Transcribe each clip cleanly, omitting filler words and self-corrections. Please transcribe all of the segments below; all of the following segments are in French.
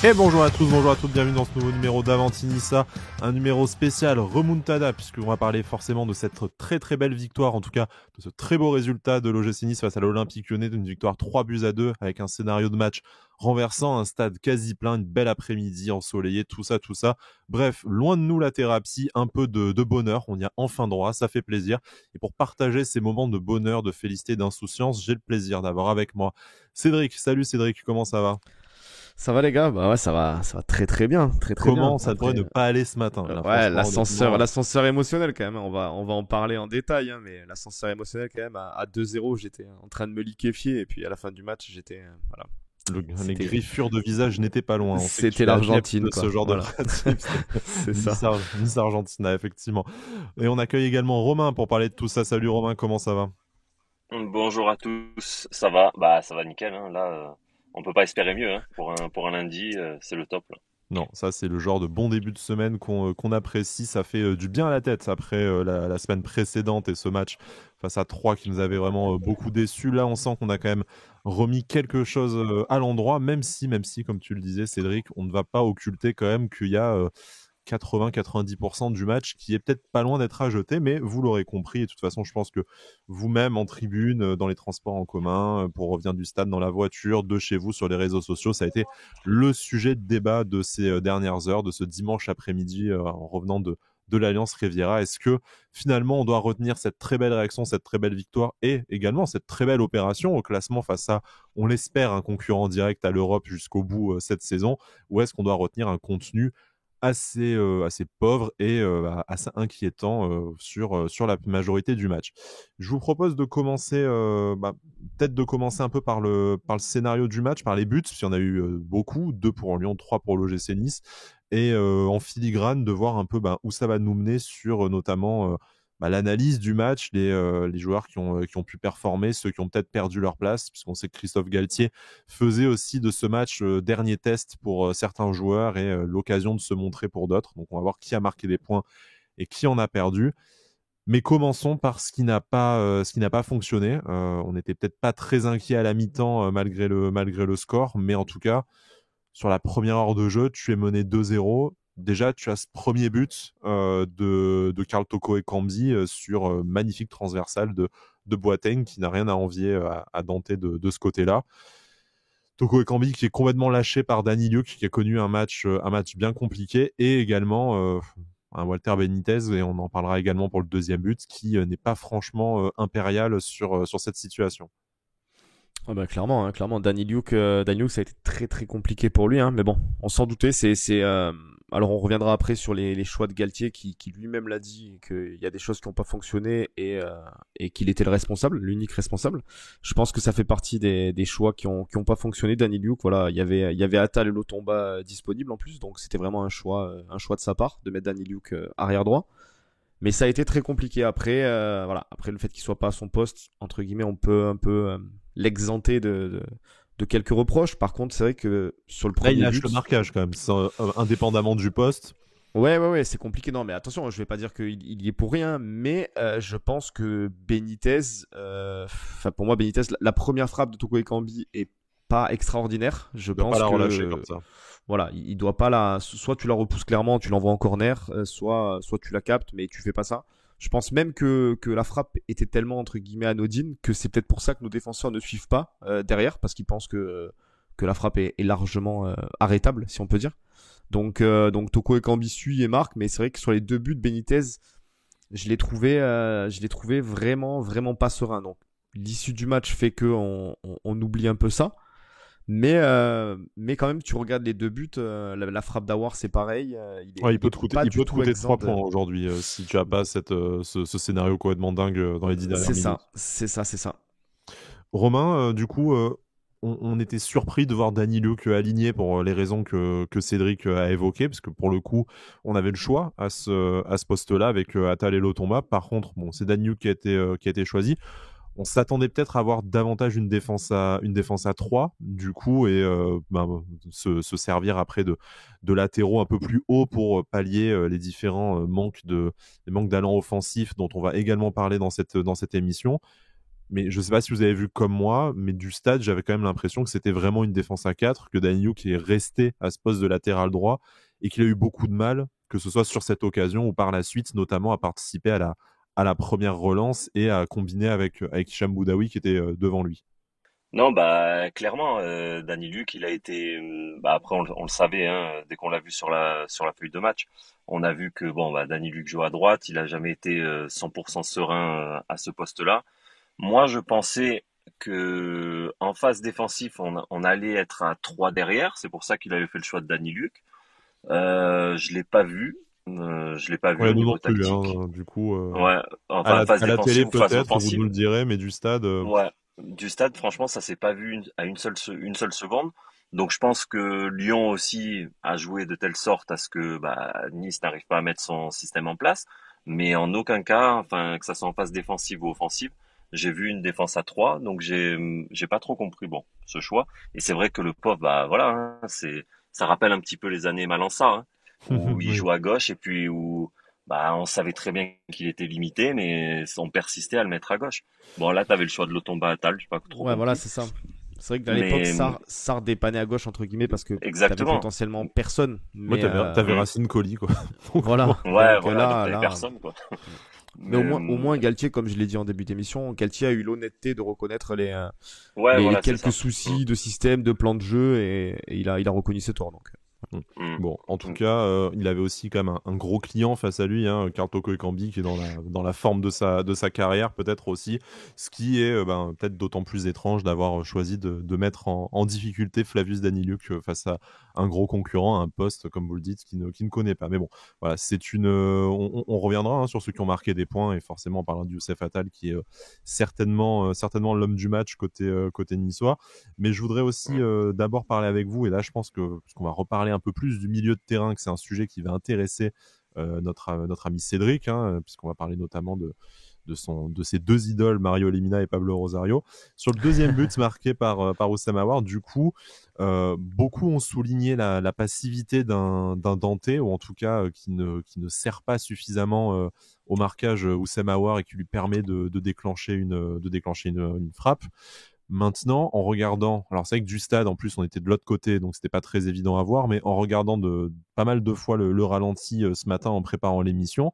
Et bonjour à tous, bonjour à toutes, bienvenue dans ce nouveau numéro d'Avantinissa, un numéro spécial remontada, puisqu'on va parler forcément de cette très très belle victoire, en tout cas de ce très beau résultat de l'OGC Nice face à l'Olympique Lyonnais, d'une victoire 3-2 avec un scénario de match renversant, un stade quasi plein, une belle après-midi ensoleillée, tout ça. Bref, loin de nous la thérapie, un peu de bonheur, on y a enfin droit, ça fait plaisir. Et pour partager ces moments de bonheur, de félicité, d'insouciance, j'ai le plaisir d'avoir avec moi Cédric. Salut Cédric, comment ça va ? Ça va les gars? Bah ouais, ça va très très bien, très très bien. Comment ça devrait ne pas aller ce matin là, Ouais, franchement, honnêtement. l'ascenseur émotionnel quand même, hein. On va en parler en détail, hein, mais l'ascenseur émotionnel quand même à 2-0, j'étais en train de me liquéfier et puis à la fin du match, j'étais voilà, Les c'était griffures de visage n'étaient pas loin. On sait que tu c'était es adepte l'Argentine de ce quoi. genre de Voilà. pratique. C'est ça. Nice Argentina, effectivement. Et on accueille également Romain pour parler de tout ça. Salut Romain, comment ça va ? Bonjour à tous, ça va? Bah ça va nickel, hein. Là, on peut pas espérer mieux, hein. Pour un lundi, c'est le top là. Non, ça c'est le genre de bon début de semaine qu'on apprécie. Ça fait du bien à la tête après la semaine précédente et ce match face à 3 qui nous avait vraiment beaucoup déçus. Là, on sent qu'on a quand même remis quelque chose à l'endroit, même si, comme tu le disais, Cédric, on ne va pas occulter quand même qu'il y a 80-90% du match qui est peut-être pas loin d'être à jeter, mais vous l'aurez compris. Et de toute façon, je pense que vous-même en tribune, dans les transports en commun, pour revenir du stade, dans la voiture, de chez vous, sur les réseaux sociaux, ça a été le sujet de débat de ces dernières heures, de ce dimanche après-midi en revenant de l'Alliance Riviera. Est-ce que finalement on doit retenir cette très belle réaction, cette très belle victoire et également cette très belle opération au classement face à, on l'espère, un concurrent direct à l'Europe jusqu'au bout cette saison, ou est-ce qu'on doit retenir un contenu assez pauvre et assez inquiétant sur la majorité du match. Je vous propose de commencer, peut-être de commencer un peu par le scénario du match, par les buts, puisqu'il y en a eu beaucoup, 2 pour Lyon, 3 pour l'OGC Nice, et en filigrane de voir un peu où ça va nous mener sur notamment l'analyse du match, les joueurs qui ont pu performer, ceux qui ont peut-être perdu leur place, puisqu'on sait que Christophe Galtier faisait aussi de ce match dernier test pour certains joueurs et l'occasion de se montrer pour d'autres. Donc on va voir qui a marqué des points et qui en a perdu. Mais commençons par ce qui n'a pas fonctionné. On n'était peut-être pas très inquiet à la mi-temps malgré le score, mais en tout cas, sur la première heure de jeu, tu es mené 2-0. Déjà, tu as ce premier but de Karl Toko et Kambi sur magnifique transversale de Boateng qui n'a rien à envier à Dante de ce côté-là. Toko Ekambi qui est complètement lâché par Dani Luke qui a connu un match bien compliqué et également un Walter Benitez, et on en parlera également pour le deuxième but, qui n'est pas franchement impérial sur cette situation. Ah bah clairement, hein, clairement, Danny Luke, ça a été très très compliqué pour lui, hein, mais bon, on s'en doutait. Alors on reviendra après sur les choix de Galtier qui lui-même l'a dit qu'il y a des choses qui n'ont pas fonctionné et qu'il était le responsable, l'unique responsable. Je pense que ça fait partie des choix qui ont pas fonctionné. Danny Luke, voilà, il y avait Atal et Lotomba disponibles en plus, donc c'était vraiment un choix de sa part de mettre Danny Luke arrière droit. Mais ça a été très compliqué après. Voilà, après le fait qu'il soit pas à son poste, entre guillemets, on peut un peu l'exenter de quelques reproches. Par contre, c'est vrai que sur le Là, il premier lâche but, le marquage quand même, indépendamment du poste. ouais, c'est compliqué. Non, mais attention, je vais pas dire qu'il y est pour rien, mais je pense que Benitez, enfin pour moi Benitez, la première frappe de Toko Ekambi est pas extraordinaire. Je Il ne doit pas pense la relâcher que comme ça. voilà, il doit pas soit tu la repousses clairement, tu l'envoies en corner, soit tu la captes, mais tu fais pas ça. Je pense même que la frappe était tellement entre guillemets anodine que c'est peut-être pour ça que nos défenseurs ne suivent pas derrière parce qu'ils pensent que la frappe est largement arrêtable, si on peut dire. Donc Toko Ekambi suit et marque, mais c'est vrai que sur les deux buts de Benitez, je l'ai trouvé vraiment vraiment pas serein. Donc l'issue du match fait que on oublie un peu ça. Mais quand même, tu regardes les deux buts, la frappe d'Awar, c'est pareil. Ouais, il Il peut est te coûter, pas il du peut te tout coûter exempt 3 points aujourd'hui si tu n'as pas ce scénario complètement dingue dans les 10 dernières C'est minutes. ça, c'est ça, c'est ça. Romain, du coup, on était surpris de voir Dani Luke aligné pour les raisons que Cédric a évoquées, parce que pour le coup, on avait le choix à ce poste-là avec Atal et Lotomba. Par contre, bon, c'est Dani Luke qui a été choisi. On s'attendait peut-être à avoir davantage une défense à 3, du coup, et se servir après de latéraux un peu plus haut pour pallier les différents les manques d'allant offensif dont on va également parler dans cette émission. Mais je sais pas si vous avez vu comme moi, mais du stade, j'avais quand même l'impression que c'était vraiment une défense à 4, que Daniluk est resté à ce poste de latéral droit et qu'il a eu beaucoup de mal, que ce soit sur cette occasion ou par la suite, notamment à participer à la première relance et à combiner avec Hicham Boudaoui qui était devant lui. Non, bah clairement, Danny Luc, il a été. Bah après, on le savait, hein, dès qu'on l'a vu sur la feuille de match, on a vu que bon, bah Danny Luc joue à droite, il a jamais été 100% serein à ce poste-là. Moi, je pensais que en phase défensif, on allait être à 3 derrière. C'est pour ça qu'il avait fait le choix de Danny Luc. Je l'ai pas vu. Je l'ai pas vu Ouais, au nous non niveau plus, tactique. hein, du coup, Ouais, enfin phase à la télé défensive ou phase peut-être, vous nous offensive. le direz, mais du stade, Ouais, du stade, franchement, ça s'est pas vu à une seule seconde. Donc, je pense que Lyon aussi a joué de telle sorte à ce que bah, Nice n'arrive pas à mettre son système en place. Mais en aucun cas, enfin, que ça soit en phase défensive ou offensive, j'ai vu une défense à 3. Donc, j'ai pas trop compris, bon, ce choix. Et c'est vrai que le pauvre, bah voilà, hein, ça rappelle un petit peu les années Malança, hein, où il oui. joue à gauche et puis où bah, on savait très bien qu'il était limité, mais on persistait à le mettre à gauche. Bon, là, t'avais le choix de Lotomba Attal, j'ai pas trop Ouais, voilà, compris. c'est ça. C'est vrai que à l'époque, Mais Sarr dépannait à gauche, entre guillemets, parce que t'avais exactement. potentiellement personne. Moi, Mais t'avais Mm. Racine Colli, quoi. Donc, bon. voilà. Ouais, Donc voilà, donc t'avais là. personne, quoi. Mais Mais au moins, Galtier, comme je l'ai dit en début d'émission, Galtier a eu l'honnêteté de reconnaître ouais, les voilà, c'est quelques ça. Mm, soucis de système, de plan de jeu, et il a reconnu ses torts. Donc. Mm. mm, Bon, en tout mm. cas, il avait aussi quand même un gros client face à lui, hein, Carl Toko Ekambi, qui est dans la forme de sa carrière, peut-être aussi. Ce qui est ben, peut-être d'autant plus étrange d'avoir choisi de mettre en difficulté Flavius Daniliuk face à un gros concurrent, à un poste, comme vous le dites, qui ne connaît pas. Mais bon, voilà, c'est une. On reviendra hein, sur ceux qui ont marqué des points, et forcément, en parlant de Youssef Attal, qui est certainement l'homme du match côté niçois. Mais je voudrais aussi d'abord parler avec vous, et là je pense parce qu'on va reparler un peu plus du milieu de terrain, que c'est un sujet qui va intéresser notre ami Cédric, hein, puisqu'on va parler notamment de ses deux idoles, Mario Lemina et Pablo Rosario. Sur le deuxième but marqué par Oussem Aouar, du coup, beaucoup ont souligné la passivité d'un Dante, ou en tout cas qui ne sert pas suffisamment au marquage Oussem Aouar et qui lui permet de déclencher une frappe. Maintenant, en regardant, alors c'est vrai que du stade, en plus, on était de l'autre côté, donc c'était pas très évident à voir, mais en regardant pas mal de fois le ralenti ce matin en préparant l'émission,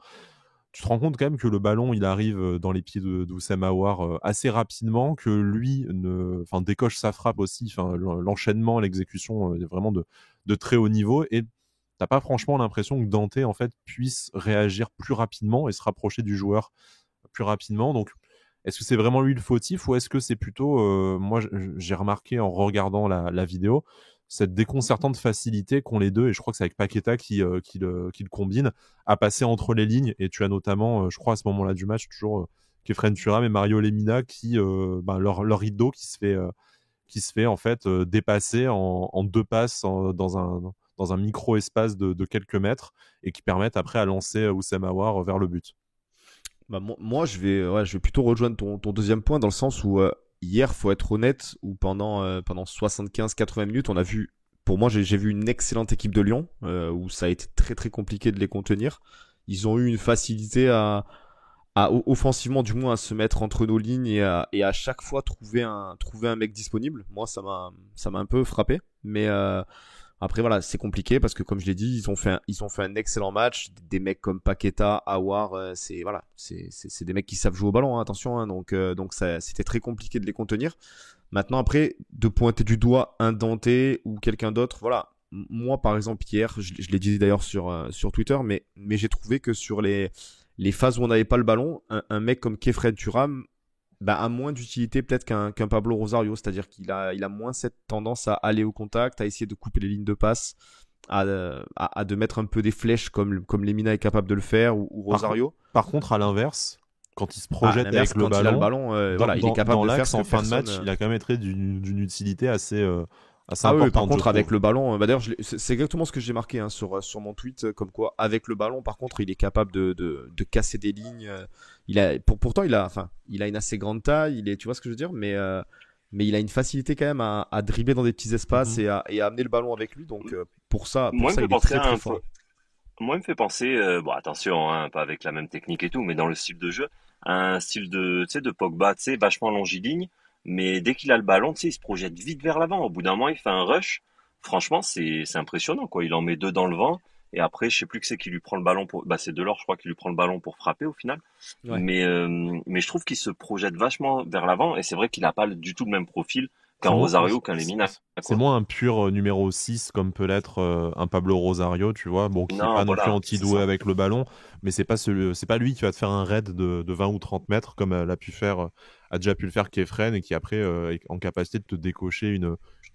tu te rends compte quand même que le ballon, il arrive dans les pieds d'Oussem Aouar assez rapidement, que lui décoche sa frappe aussi, l'enchaînement, l'exécution est vraiment de très haut niveau, et t'as pas franchement l'impression que Dante en fait puisse réagir plus rapidement et se rapprocher du joueur plus rapidement. Donc est-ce que c'est vraiment lui le fautif, ou est-ce que c'est plutôt, moi j'ai remarqué en regardant la vidéo, cette déconcertante facilité qu'ont les deux, et je crois que c'est avec Paqueta qui le combine, à passer entre les lignes, et tu as notamment, je crois à ce moment-là du match, toujours Kefren Turam et Mario Lemina qui, leur rideau qui se fait en fait dépasser en deux passes dans un micro-espace de quelques mètres, et qui permettent après à lancer Oussem Aouar vers le but. Bah, moi, je vais plutôt rejoindre ton deuxième point dans le sens où hier, faut être honnête, où pendant 75-80 minutes, on a vu, pour moi, j'ai vu une excellente équipe de Lyon, où ça a été très très compliqué de les contenir. Ils ont eu une facilité offensivement du moins à se mettre entre nos lignes et à chaque fois trouver un mec disponible. Moi, ça m'a un peu frappé, mais après voilà, c'est compliqué parce que comme je l'ai dit, ils ont fait un excellent match. Des mecs comme Paqueta, Aouar, c'est des mecs qui savent jouer au ballon, hein, attention. Hein, donc ça, c'était très compliqué de les contenir. Maintenant après, de pointer du doigt un Dante ou quelqu'un d'autre, voilà. Moi par exemple hier, je l'ai dit d'ailleurs sur Twitter, mais j'ai trouvé que sur les phases où on n'avait pas le ballon, un mec comme Kefren Turam a moins d'utilité peut-être qu'un Pablo Rosario, c'est-à-dire qu'il a moins cette tendance à aller au contact, à essayer de couper les lignes de passe, à de mettre un peu des flèches comme Lemina est capable de le faire, ou Rosario. Par contre, à l'inverse, quand il se projette avec le quand il a le ballon, ballon, voilà, il est capable de faire l'axe ce que en fin de match, personne. il a quand même été d'une utilité assez Ah oui, importante. par contre, je avec trouve. le ballon, d'ailleurs, c'est exactement ce que j'ai marqué hein, sur mon tweet, comme quoi, avec le ballon, par contre, il est capable de casser des lignes. Pourtant, il a une assez grande taille, tu vois ce que je veux dire, mais il a une facilité quand même à dribbler dans des petits espaces Mhm. et à amener le ballon avec lui. Donc, pour ça, Moi, il me fait il est penser très à très un fort. Moi, il me fait penser, bon, attention, hein, pas avec la même technique et tout, mais dans le style de jeu, un style de, tu sais, de Pogba, tu sais, vachement longiligne, mais dès qu'il a le ballon, tu sais, il se projette vite vers l'avant. Au bout d'un moment, il fait un rush. Franchement, c'est impressionnant, quoi. Il en met deux dans le vent. Et après, je sais plus que c'est qui lui prend le ballon pour, bah, c'est Delors, je crois, qui lui prend le ballon pour frapper au final. Ouais. Mais je trouve qu'il se projette vachement vers l'avant. Et c'est vrai qu'il n'a pas du tout le même profil qu'un C'est moins, Rosario, qu'un Lemina, c'est quoi. moins un pur numéro 6 comme peut l'être un Pablo Rosario, tu vois, bon, qui est Non, pas non plus voilà, c'est anti-doué ça. avec le ballon, mais c'est pas lui qui va te faire un raid de 20 ou 30 mètres comme a déjà pu le faire Kefren et qui après est en capacité de te décocher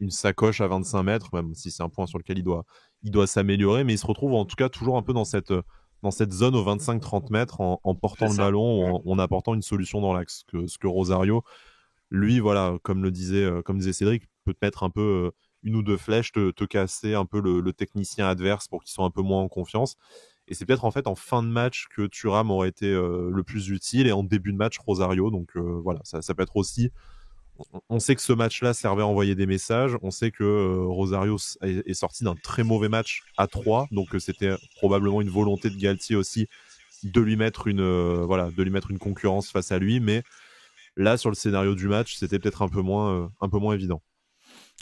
une sacoche à 25 mètres, même si c'est un point sur lequel il doit s'améliorer, mais il se retrouve en tout cas toujours un peu dans cette zone aux 25-30 mètres en C'est portant le ça. ballon, Mm. en apportant une solution dans l'axe, ce que Rosario lui, voilà, comme disait Cédric, peut te mettre un peu une ou deux flèches, te casser un peu le technicien adverse pour qu'il soit un peu moins en confiance. Et c'est peut-être en fait en fin de match que Thuram aurait été le plus utile et en début de match Rosario. Donc voilà, ça peut être aussi. On sait que ce match-là servait à envoyer des messages. On sait que Rosario est sorti d'un très mauvais match à 3. Donc c'était probablement une volonté de Galtier aussi de lui mettre de lui mettre une concurrence face à lui. Mais là, sur le scénario du match, c'était peut-être un peu moins évident.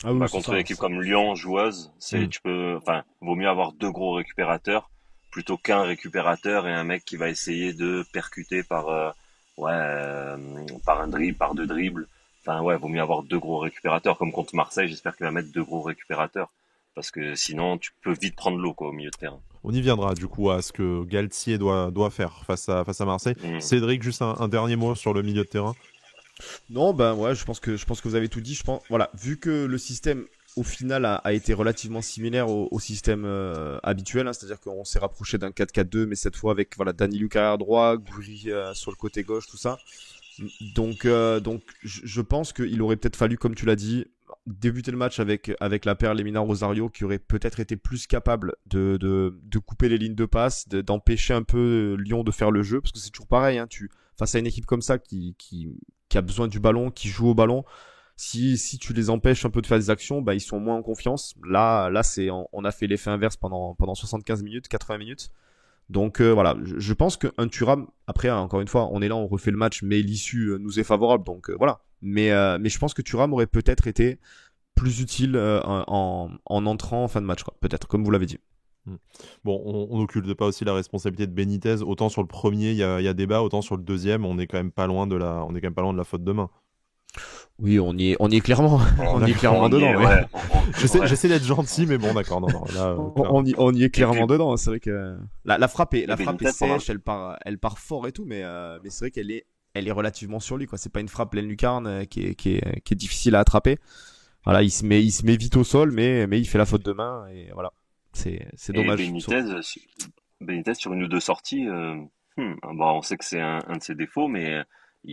Ah oui, Bah, c'est contre une ça. équipe comme Lyon, joueuse, Mm. enfin, vaut mieux avoir deux gros récupérateurs plutôt qu'un récupérateur et un mec qui va essayer de percuter par un dribble, par deux dribbles. Enfin, ouais, vaut mieux avoir deux gros récupérateurs comme contre Marseille. J'espère qu'il va mettre deux gros récupérateurs parce que sinon, tu peux vite prendre l'eau, quoi, au milieu de terrain. On y viendra du coup à ce que Galtier doit faire face à Marseille. Mm. Cédric, juste un dernier mot sur le milieu de terrain. Non, ben ouais, je pense que vous avez tout dit. Je pense, voilà, vu que le système au final a été relativement similaire au système habituel, hein, c'est-à-dire qu'on s'est rapproché d'un 4-4-2, mais cette fois avec voilà Danny Luc arrière droit, Gouiri sur le côté gauche, tout ça. Donc, je pense qu'il aurait peut-être fallu, comme tu l'as dit, débuter le match avec la paire Lemina Rosario qui aurait peut-être été plus capable de couper les lignes de passe, d'empêcher un peu Lyon de faire le jeu, parce que c'est toujours pareil, hein, face à une équipe comme ça qui a besoin du ballon, qui joue au ballon, si tu les empêches un peu de faire des actions, bah, ils sont moins en confiance. Là, on a fait l'effet inverse pendant 75 minutes, 80 minutes. Donc voilà, je pense qu'un Thuram, après encore une fois, on est là, on refait le match, mais l'issue nous est favorable, donc voilà. Mais je pense que Thuram aurait peut-être été plus utile en entrant en fin de match, quoi. Peut-être, comme vous l'avez dit. Mm. Bon, on n'occulte pas aussi la responsabilité de Benitez. Autant sur le premier, il y a débat, autant sur le deuxième, on est quand même pas loin on est quand même pas loin de la faute de main. Oui, on y est clairement, on y est clairement On y est, dedans. Ouais. ouais. Ouais. J'essaie d'être gentil, mais bon, d'accord, non, non, là, On y est Et puis, clairement dedans. C'est vrai que et la frappe est Benitez pendant, sèche, elle part fort et tout, mais c'est vrai elle est relativement sur lui, quoi. C'est pas une frappe pleine lucarne qui est difficile à attraper. Voilà, il se met vite au sol, mais il fait la faute de main et voilà. C'est et dommage. Benitez sur une ou deux sorties, bon, on sait que c'est un de ses défauts, mais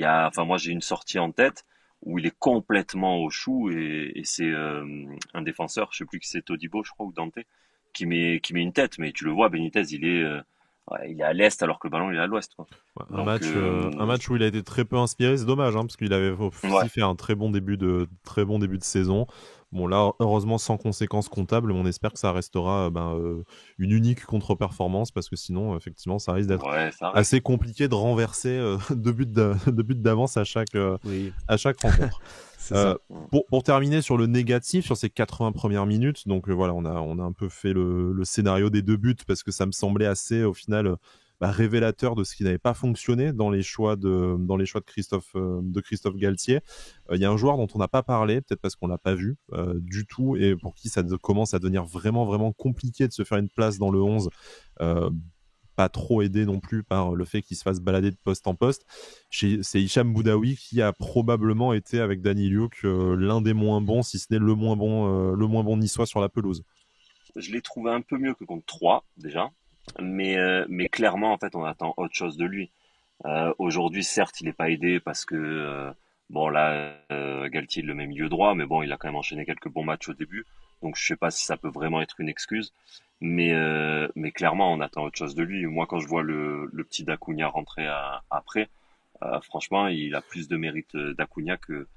enfin moi j'ai une sortie en tête où il est complètement au chou et c'est un défenseur, je sais plus qui c'est, Todibo, je crois, ou Dante, qui met une tête, mais tu le vois, Benitez, il est à l'est alors que le ballon il est à l'ouest, quoi. ouais, Donc un match où il a été très peu inspiré, c'est dommage, hein, parce qu'il avait ouais, aussi fait un très bon début de saison. Bon là, heureusement sans conséquences comptables, mais on espère que ça restera une unique contre-performance, parce que sinon, effectivement, ça risque d'être ouais, ça arrive. assez compliqué de renverser deux buts d'avance Oui, à chaque rencontre. c'est Euh, ça. pour terminer sur le négatif, sur ces 80 premières minutes, donc voilà, on a un peu fait le scénario des deux buts parce que ça me semblait assez, au final, révélateur de ce qui n'avait pas fonctionné dans les choix de Christophe Galtier. Il y a un joueur dont on n'a pas parlé, peut-être parce qu'on l'a pas vu du tout, et pour qui commence à devenir vraiment, vraiment compliqué de se faire une place dans le 11. Euh, Pas trop aidé non plus par le fait qu'il se fasse balader de poste en poste. C'est Hicham Boudaoui qui a probablement été avec Danny Luke l'un des moins bons, si ce n'est le moins bon niçois sur la pelouse. Je l'ai trouvé un peu mieux que contre 3 déjà, mais clairement en fait on attend autre chose de lui. Aujourd'hui, certes, il n'est pas aidé parce que bon là, Galtier le met milieu droit, mais bon, il a quand même enchaîné quelques bons matchs au début, donc je sais pas si ça peut vraiment être une excuse, mais clairement, on attend autre chose de lui. Moi, quand je vois le petit Dacunia rentrer après, franchement, il a plus de mérite d'Acuna que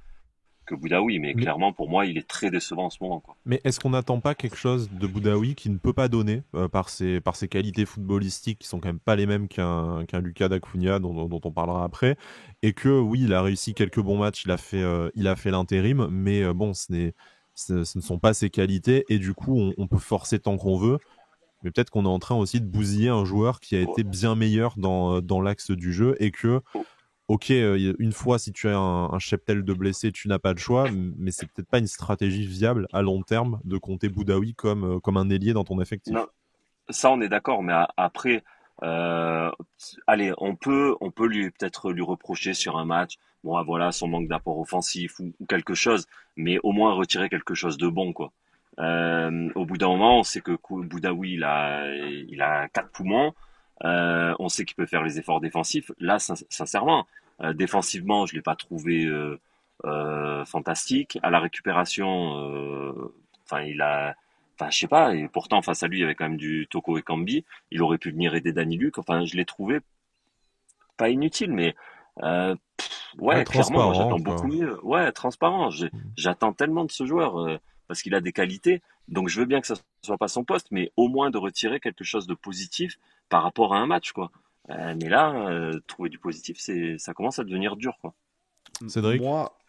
que Boudaoui, mais Mais, clairement pour moi il est très décevant en ce moment, quoi. mais est-ce qu'on n'attend pas quelque chose de Boudaoui qui ne peut pas donner par ses qualités footballistiques qui sont quand même pas les mêmes qu'un Lucas Dacunia dont on parlera après, et que oui, il a réussi quelques bons matchs, il a fait l'intérim, mais bon, ce ne sont pas ses qualités, et du coup on peut forcer tant qu'on veut. Mais peut-être qu'on est en train aussi de bousiller un joueur qui a Ouais. été bien meilleur dans l'axe du jeu, et que, ok, une fois, si tu as un cheptel de blessés, tu n'as pas le choix, mais c'est peut-être pas une stratégie viable à long terme de compter Boudaoui comme un ailier dans ton effectif. Non, ça on est d'accord, mais après, euh, allez, on peut lui peut-être lui reprocher sur un match, bon ah, voilà, son manque d'apport offensif ou quelque chose, mais au moins retirer quelque chose de bon, quoi. Au bout d'un moment, on sait que Boudaoui il a quatre poumons, on sait qu'il peut faire les efforts défensifs. Là, sincèrement, défensivement, je l'ai pas trouvé fantastique. À la récupération, enfin enfin je sais pas, et pourtant face à lui il y avait quand même du Toko Ekambi, il aurait pu venir aider Danny Luc, enfin je l'ai trouvé pas inutile, mais Ouais, ouais, clairement moi transparent, j'attends quoi. beaucoup mieux, ouais, transparent. J'attends tellement de ce joueur parce qu'il a des qualités, donc je veux bien que ça soit pas son poste, mais au moins de retirer quelque chose de positif par rapport à un match, quoi. Mais là, trouver du positif, ça commence à devenir dur, quoi. Cédric?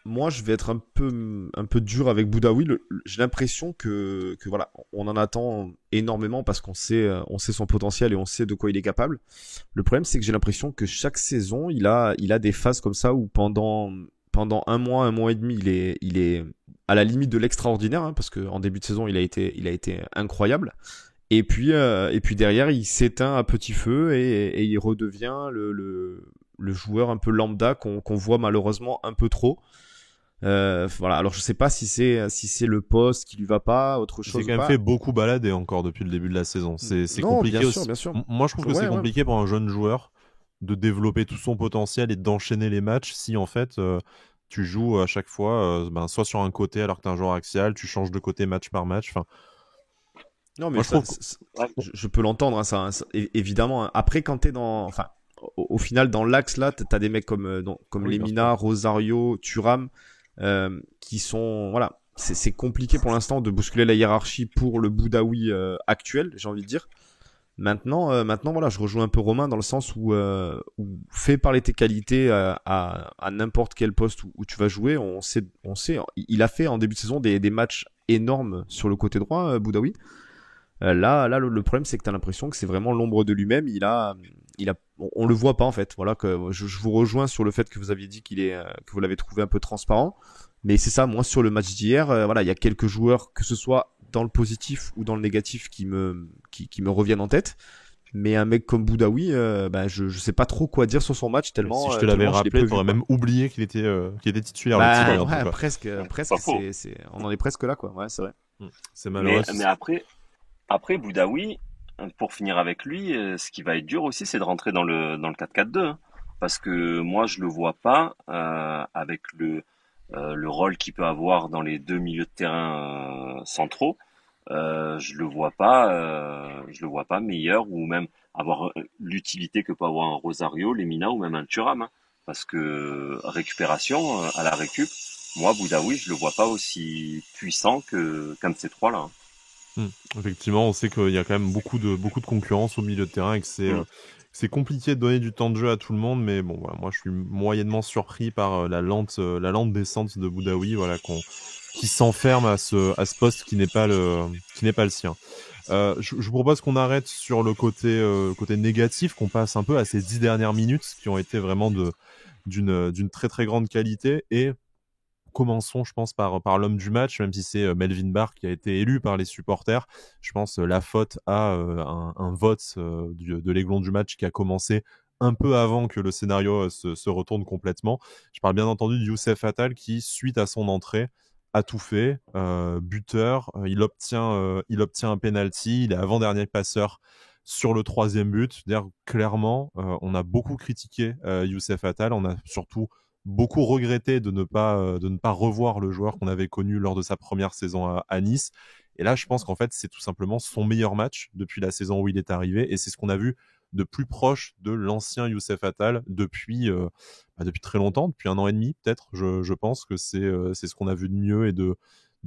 Moi, je vais être un peu dur avec Boudaoui. J'ai l'impression que voilà, on en attend énormément parce on sait son potentiel et on sait de quoi il est capable. Le problème, c'est que j'ai l'impression que chaque saison, il a des phases comme ça où pendant un mois et demi, il est à la limite de l'extraordinaire, hein, parce que en début de saison, il a été incroyable. Et puis derrière, il s'éteint à petit feu et il redevient le joueur un peu lambda qu'on voit malheureusement un peu trop. Voilà. Alors je sais pas si c'est le poste qui lui va pas, autre Il s'est chose ou quand même fait pas. beaucoup balader encore depuis le début de la saison. C'est Non, compliqué aussi. bien sûr. Moi, je trouve que c'est Ouais, ouais. compliqué pour un jeune joueur de développer tout son potentiel et d'enchaîner les matchs si en fait tu joues à chaque fois soit sur un côté alors que tu es un joueur axial, tu changes de côté match par match. Enfin, Non, moi mais je trouve Ouais, je peux l'entendre, hein, évidemment, hein. Après, quand t'es dans, enfin, au final, dans l'axe là, t'as des mecs comme oui, bien sûr. Lemina, Rosario, Thuram, qui sont, voilà, c'est compliqué pour l'instant de bousculer la hiérarchie pour le Boudaoui actuel, j'ai envie de dire. Maintenant, voilà, je rejoins un peu Romain dans le sens où fait parler tes qualités à n'importe quel poste où tu vas jouer, on sait, il a fait en début de saison des matchs énormes sur le côté droit, Boudaoui. Là, le problème, c'est que t'as l'impression que c'est vraiment l'ombre de lui-même. On le voit pas en fait. Voilà, que je vous rejoins sur le fait que vous aviez dit que vous l'avez trouvé un peu transparent. Mais c'est ça, moi sur le match d'hier, voilà, il y a quelques joueurs, que ce soit dans le positif ou dans le négatif, qui me reviennent en tête. Mais un mec comme Boudaoui, je sais pas trop quoi dire sur son match Si tellement, je te l'avais tellement je l'ai rappelé, peu tu vu, aurais quoi. même oublié qu'il était titulaire, le Bah Tigre, en tout ouais, cas. presque, pas faux. on en est presque là, quoi. Ouais, c'est vrai. C'est malheureux. Mais après Boudaoui, pour finir avec lui, ce qui va être dur aussi, c'est de rentrer dans le 4-4-2, hein. Parce que moi, je le vois pas avec le rôle qu'il peut avoir dans les deux milieux de terrain centraux. Je le vois pas meilleur ou même avoir l'utilité que peut avoir un Rosario, Lemina ou même un Thuram, hein. Parce que récupération, à la récup, moi, Boudaoui, je le vois pas aussi puissant qu'un de ces trois-là, hein. Hmm. Effectivement, on sait qu'il y a quand même beaucoup de concurrence au milieu de terrain et que Mm. c'est compliqué de donner du temps de jeu à tout le monde. Mais bon, voilà, moi, je suis moyennement surpris par la lente descente de Boudaoui, voilà, qui s'enferme à ce poste qui n'est pas le sien. Je vous propose qu'on arrête sur le côté négatif, qu'on passe un peu à ces 10 dernières minutes qui ont été vraiment d'une très très grande qualité. Et commençons, je pense, par l'homme du match, même si c'est Melvin Barr qui a été élu par les supporters. Je pense la faute à un vote de l'aiglon du match qui a commencé un peu avant que le scénario se retourne complètement. Je parle bien entendu de Youssef Attal qui, suite à son entrée, a tout fait. Buteur, il obtient un penalty, il est avant-dernier passeur sur le troisième but. D'ailleurs, clairement, on a beaucoup critiqué Youssef Attal, on a surtout beaucoup regretté de ne pas revoir le joueur qu'on avait connu lors de sa première saison à Nice. Et là, je pense qu'en fait, c'est tout simplement son meilleur match depuis la saison où il est arrivé. Et c'est ce qu'on a vu de plus proche de l'ancien Youssef Attal depuis très longtemps, depuis 1 an et demi peut-être. Je pense que c'est ce qu'on a vu de mieux et de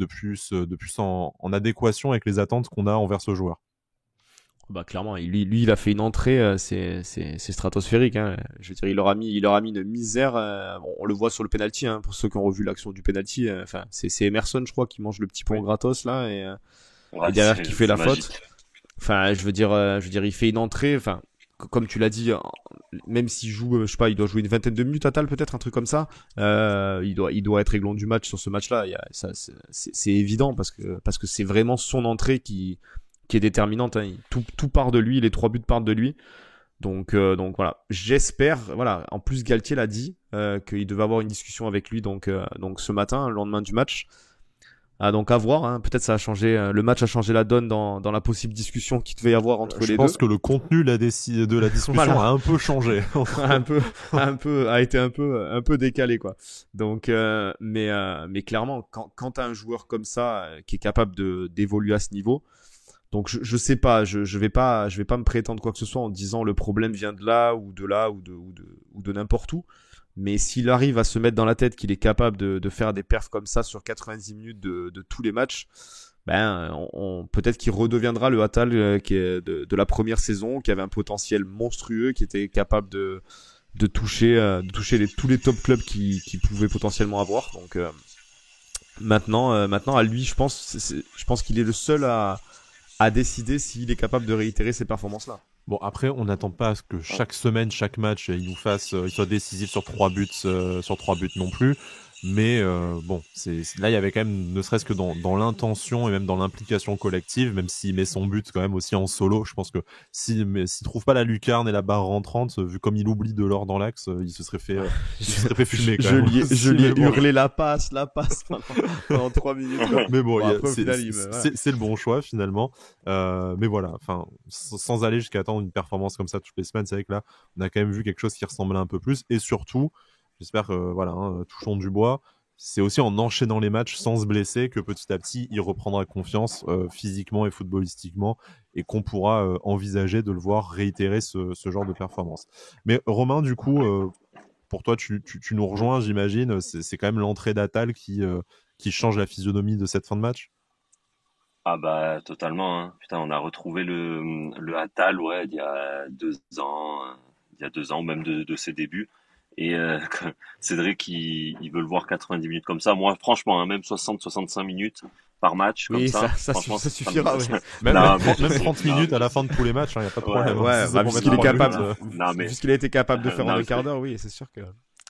plus en adéquation avec les attentes qu'on a envers ce joueur. Bah clairement, lui, il a fait une entrée, c'est stratosphérique. Hein. Je veux dire, il leur a mis une misère. Bon, on le voit sur le penalty. Hein, pour ceux qui ont revu l'action du penalty, enfin, c'est Emerson, je crois, qui mange le petit pont gratos là et Ouais, derrière qui fait la faute. magique. Enfin, il fait une entrée. Enfin, comme tu l'as dit, même s'il joue, je sais pas, il doit jouer une vingtaine de minutes total, peut-être un truc comme ça. Il doit être aiglon du match sur ce match-là. C'est évident parce que c'est vraiment son entrée qui est déterminante. Hein. Tout part de lui, les 3 buts partent de lui. Donc voilà, j'espère. Voilà, en plus Galtier l'a dit qu'il devait avoir une discussion avec lui. Donc ce matin, le lendemain du match. Ah, donc à voir. Hein. Peut-être ça a changé. Le match a changé la donne dans la possible discussion qu'il devait y avoir entre Je les deux. pense que le contenu de la discussion Voilà. a un peu changé. a été un peu décalé quoi. Donc mais clairement quand t'as un joueur comme ça qui est capable d'évoluer à ce niveau. Donc je sais pas, je vais pas me prétendre quoi que ce soit en disant le problème vient de là ou de n'importe où. Mais s'il arrive à se mettre dans la tête qu'il est capable de faire des perfs comme ça sur 90 minutes de tous les matchs, ben peut-être qu'il redeviendra le Attal qui est de la première saison, qui avait un potentiel monstrueux, qui était capable de toucher tous les top clubs qui pouvaient potentiellement avoir. Donc maintenant à lui, je pense qu'il est le seul à décider s'il est capable de réitérer ces performances-là. Bon, après, on n'attend pas à ce que chaque semaine, chaque match, il soit décisif sur 3 buts non plus. Mais bon, là, il y avait quand même, ne serait-ce que dans l'intention et même dans l'implication collective, même s'il met son but quand même aussi en solo, je pense que s'il trouve pas la lucarne et la barre rentrante, vu comme il oublie de l'or dans l'axe, il se serait fait fumer quand même. Je lui ai hurlé la passe pendant 3 minutes. Quoi. Mais bon, Après, au final, c'est le bon choix finalement. Mais voilà, enfin, sans aller jusqu'à attendre une performance comme ça toutes les semaines, c'est vrai que là, on a quand même vu quelque chose qui ressemblait un peu plus. Et surtout, j'espère que voilà, touchons du bois. C'est aussi en enchaînant les matchs sans se blesser que petit à petit, il reprendra confiance physiquement et footballistiquement et qu'on pourra envisager de le voir réitérer ce genre de performance. Mais Romain, du coup, pour toi, tu nous rejoins, j'imagine. C'est quand même l'entrée d'Attal qui change la physionomie de cette fin de match. Ah bah totalement. Hein. Putain, on a retrouvé le Attal, ouais, il y a 2 ans, ou même de ses débuts. Et Cédric, il veut le voir 90 minutes comme ça. Moi, franchement, hein, même 65 minutes par match comme oui, ça, ça franchement, suffira. Ouais. Même, Non, même, mais je même sais, 30 non, minutes à la fin de tous les matchs, il n'y a pas de ouais, problème. Ouais, Si c'est bah, pour vu mettre qu'il est 3 capable, buts, non, mais vu ce qu'il a été capable de faire en non, un quart d'heure, oui, c'est sûr que.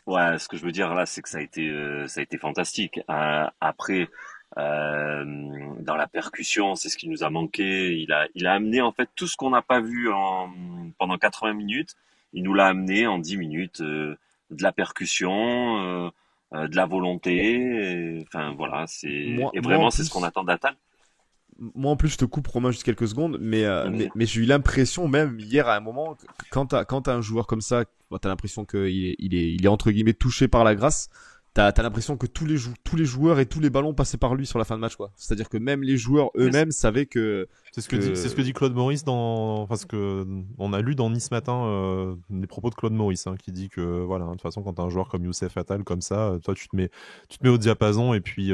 ouais, ce que je veux dire là, c'est que ça a été fantastique. Après, euh, dans la percussion, c'est ce qui nous a manqué. Il a amené en fait tout ce qu'on n'a pas vu pendant 80 minutes. Il nous l'a amené en 10 minutes. De la percussion, de la volonté. Enfin voilà, et Moi en vraiment c'est ce qu'on plus, attend d'Atal. moi en plus, je te coupe Romain juste quelques secondes, Mhm. mais j'ai eu l'impression même hier à un moment, quand t'as un joueur comme ça, bon, t'as l'impression il est entre guillemets touché par la grâce. T'as l'impression que tous les joueurs et tous les ballons passaient par lui sur la fin de match, quoi. C'est-à-dire que même les joueurs Mais eux-mêmes savaient que, c'est ce que dit Claude Maurice parce que on a lu dans Nice Matin les propos de Claude Maurice qui dit que voilà, de toute façon quand t'as un joueur comme Youssef Attal comme ça, toi tu te mets au diapason et puis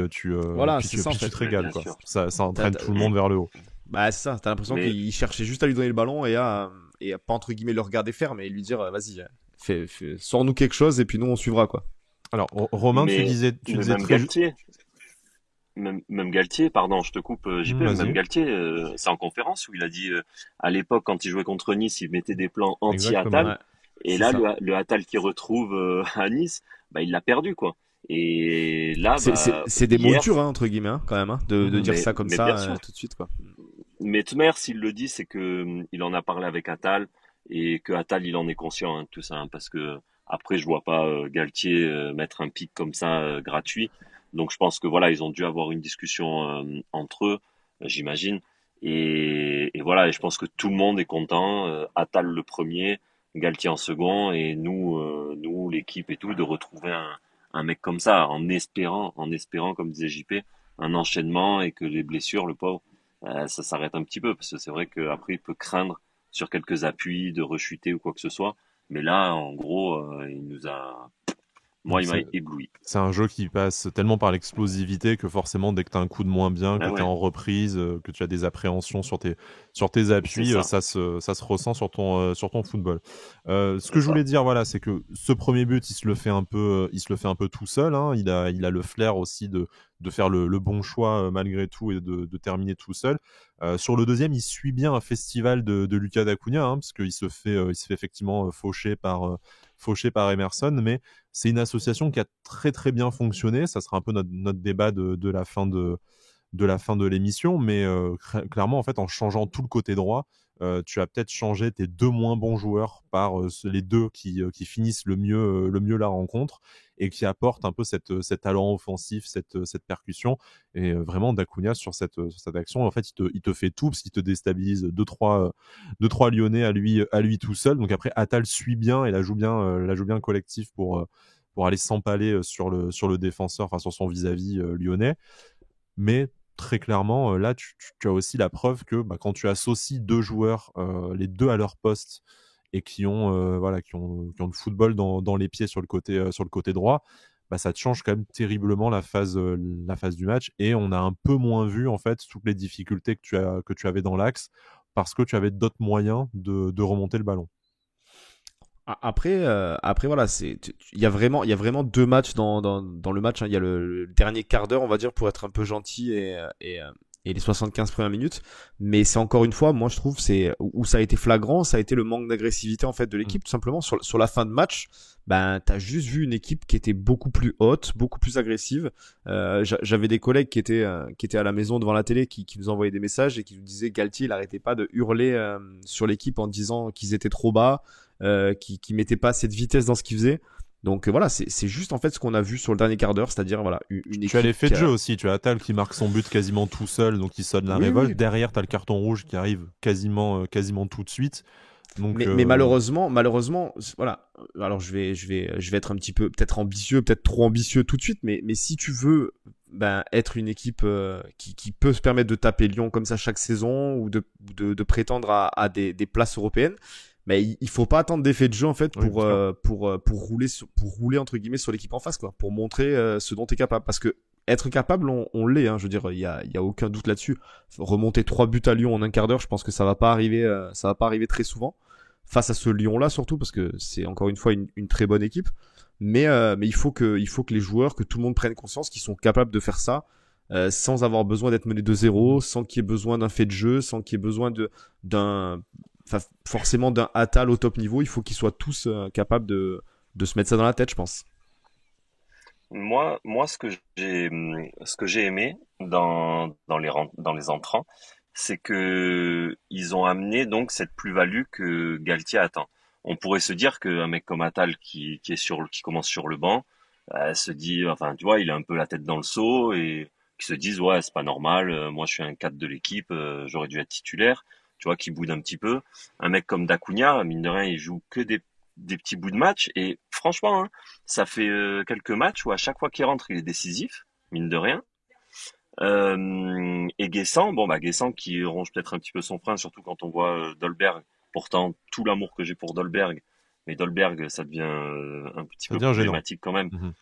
voilà, c'est ça en puis tu fait. te régales bien quoi. sûr. Ça T'as- entraîne t'as- tout le monde vers le haut. Bah c'est ça, t'as l'impression Mais qu'il cherchait juste à lui donner le ballon et à pas entre guillemets le regarder faire, mais lui dire vas-y, sors-nous quelque chose et puis nous on suivra quoi. Alors Romain, tu mais disais même Galtier. Même Galtier, pardon, je te coupe, JP, même vas-y. Galtier, c'est en conférence où il a dit, à l'époque, quand il jouait contre Nice, il mettait des plans Exactement. anti-Attal, Ouais, et c'est là, ça. le Attal qu'il retrouve à Nice, bah, il l'a perdu, quoi. Et là, bah, C'est des mots hier, durs hein, entre guillemets hein, quand même hein, de dire ça comme mais bien ça sûr. tout de suite quoi. Mais Tmer, s'il le dit, c'est que il en a parlé avec Attal, et que Attal, il en est conscient, hein, de tout ça, hein, parce que après, je vois pas Galtier mettre un pic comme ça gratuit. Donc, je pense que voilà, ils ont dû avoir une discussion entre eux, j'imagine. Et voilà, et je pense que tout le monde est content. Attal le premier, Galtier en second, et nous, l'équipe et tout, de retrouver un mec comme ça, en espérant, comme disait JP, un enchaînement et que les blessures, le pauvre, ça s'arrête un petit peu, parce que c'est vrai qu'après, il peut craindre sur quelques appuis, de rechuter ou quoi que ce soit. Mais là, en gros, moi, il m'a ébloui. C'est un jeu qui passe tellement par l'explosivité que forcément, dès que tu as un coup de moins bien, que Ah tu es ouais, en reprise, que tu as des appréhensions sur tes c'est appuis, ça. ça se ressent sur ton football. Ce C'est que je ça. voulais dire, voilà, c'est que ce premier but, il se le fait un peu tout seul. Hein. Il a le flair aussi de faire le bon choix malgré tout et de terminer tout seul. Sur le deuxième, il suit bien un festival de Lucas Dacunia, hein, parce qu'il il se fait effectivement faucher par Emerson, mais c'est une association qui a très très bien fonctionné. Ça sera un peu notre débat de la fin de l'émission, mais clairement, en fait, en changeant tout le côté droit, tu as peut-être changé tes deux moins bons joueurs par les deux qui finissent le mieux la rencontre et qui apportent un peu cet talent offensif, cette percussion. Et vraiment, Dacunia, sur cette action, en fait, il te fait tout parce qu'il te déstabilise deux, trois Lyonnais à lui tout seul. Donc après, Attal suit bien et la joue bien collectif pour aller s'empaler sur le défenseur, enfin sur son vis-à-vis lyonnais. Mais très clairement, là, tu as aussi la preuve que quand tu associes deux joueurs, les deux à leur poste, et qui ont le football dans les pieds sur le côté droit, ça te change quand même terriblement la phase du match. Et on a un peu moins vu en fait toutes les difficultés que tu avais dans l'axe parce que tu avais d'autres moyens de remonter le ballon. Après voilà, il y a vraiment deux matchs dans le match. Hein. Il y a le dernier quart d'heure, on va dire, pour être un peu gentil et les 75 premières minutes. Mais c'est encore une fois, moi je trouve, c'est où ça a été flagrant, ça a été le manque d'agressivité en fait de l'équipe, tout simplement sur la fin de match. T'as juste vu une équipe qui était beaucoup plus haute, beaucoup plus agressive. J'avais des collègues qui étaient à la maison devant la télé qui nous envoyaient des messages et qui nous disaient Galtier, il arrêtait pas de hurler sur l'équipe en disant qu'ils étaient trop bas. Qui mettait pas assez de vitesse dans ce qu'il faisait. Donc voilà, c'est juste en fait ce qu'on a vu sur le dernier quart d'heure, c'est-à-dire voilà une équipe. Tu as l'effet de jeu aussi, tu as Attal qui marque son but quasiment tout seul, donc il sonne la révolte. Oui. Derrière, tu as le carton rouge qui arrive quasiment tout de suite. Donc, mais malheureusement, voilà. Alors je vais être un petit peu peut-être ambitieux, peut-être trop ambitieux tout de suite, mais si tu veux être une équipe qui peut se permettre de taper Lyon comme ça chaque saison ou de prétendre à des places européennes. Mais il faut pas attendre d'effet de jeu en fait pour rouler entre guillemets sur l'équipe en face quoi, pour montrer ce dont tu es capable, parce que être capable on l'est, hein, je veux dire, il y a aucun doute là-dessus. Remonter 3 buts à Lyon en un quart d'heure, je pense que ça va pas arriver très souvent face à ce Lyon là, surtout parce que c'est encore une fois une très bonne équipe, mais il faut que les joueurs, que tout le monde prenne conscience qu'ils sont capables de faire ça sans avoir besoin d'être mené de 0, sans qu'il y ait besoin d'un fait de jeu, sans qu'il y ait besoin forcément d'un Attal au top niveau. Il faut qu'ils soient tous capables de se mettre ça dans la tête, je pense. Moi, ce que j'ai aimé dans les entrants, c'est que ils ont amené donc cette plus-value que Galtier attend. On pourrait se dire qu'un mec comme Attal qui commence sur le banc, se dit, enfin, tu vois, il a un peu la tête dans le seau et qui se disent, ouais, c'est pas normal, moi je suis un cadre de l'équipe, j'aurais dû être titulaire, tu vois, qui boude un petit peu. Un mec comme Dacunia, mine de rien, il joue que des petits bouts de match et franchement, hein, ça fait quelques matchs où à chaque fois qu'il rentre, il est décisif, mine de rien. Et Guessant, Guessant qui ronge peut-être un petit peu son frein, surtout quand on voit Dolberg. Pourtant, tout l'amour que j'ai pour Dolberg, mais Dolberg, ça devient un petit peu problématique quand même. Mm-hmm.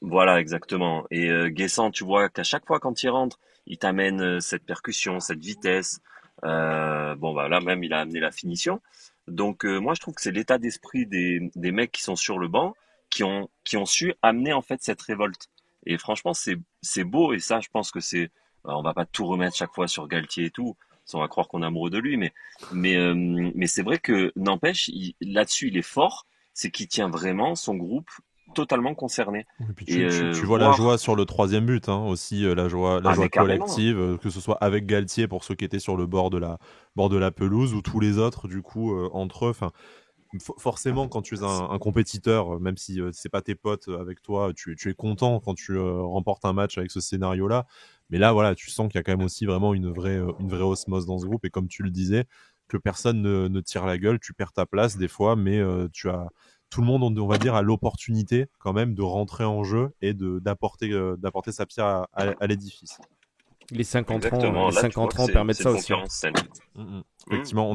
Voilà, exactement. Et Guessant, tu vois qu'à chaque fois quand il rentre, il t'amène cette percussion, cette vitesse. Là même, il a amené la finition. Donc moi, je trouve que c'est l'état d'esprit des mecs qui sont sur le banc, qui ont su amener en fait cette révolte. Et franchement, c'est beau, et ça, je pense que on va pas tout remettre chaque fois sur Galtier et tout, on va croire qu'on est amoureux de lui, mais c'est vrai que n'empêche, là-dessus, il est fort, c'est qu'il tient vraiment son groupe totalement concerné. Et puis tu vois la joie sur le troisième but, hein, aussi la joie collective, que ce soit avec Galtier pour ceux qui étaient sur le bord de la pelouse, ou tous les autres du coup entre eux. Enfin, forcément, quand tu es un compétiteur, même si c'est pas tes potes avec toi, tu es content quand tu remportes un match avec ce scénario-là. Mais là, voilà, tu sens qu'il y a quand même aussi vraiment une vraie osmose dans ce groupe. Et comme tu le disais, que personne ne tire la gueule, tu perds ta place des fois, mais tu as tout le monde, on va dire, a l'opportunité quand même de rentrer en jeu et d'apporter sa pierre à l'édifice. Les 50 ans permettent ça aussi. Effectivement,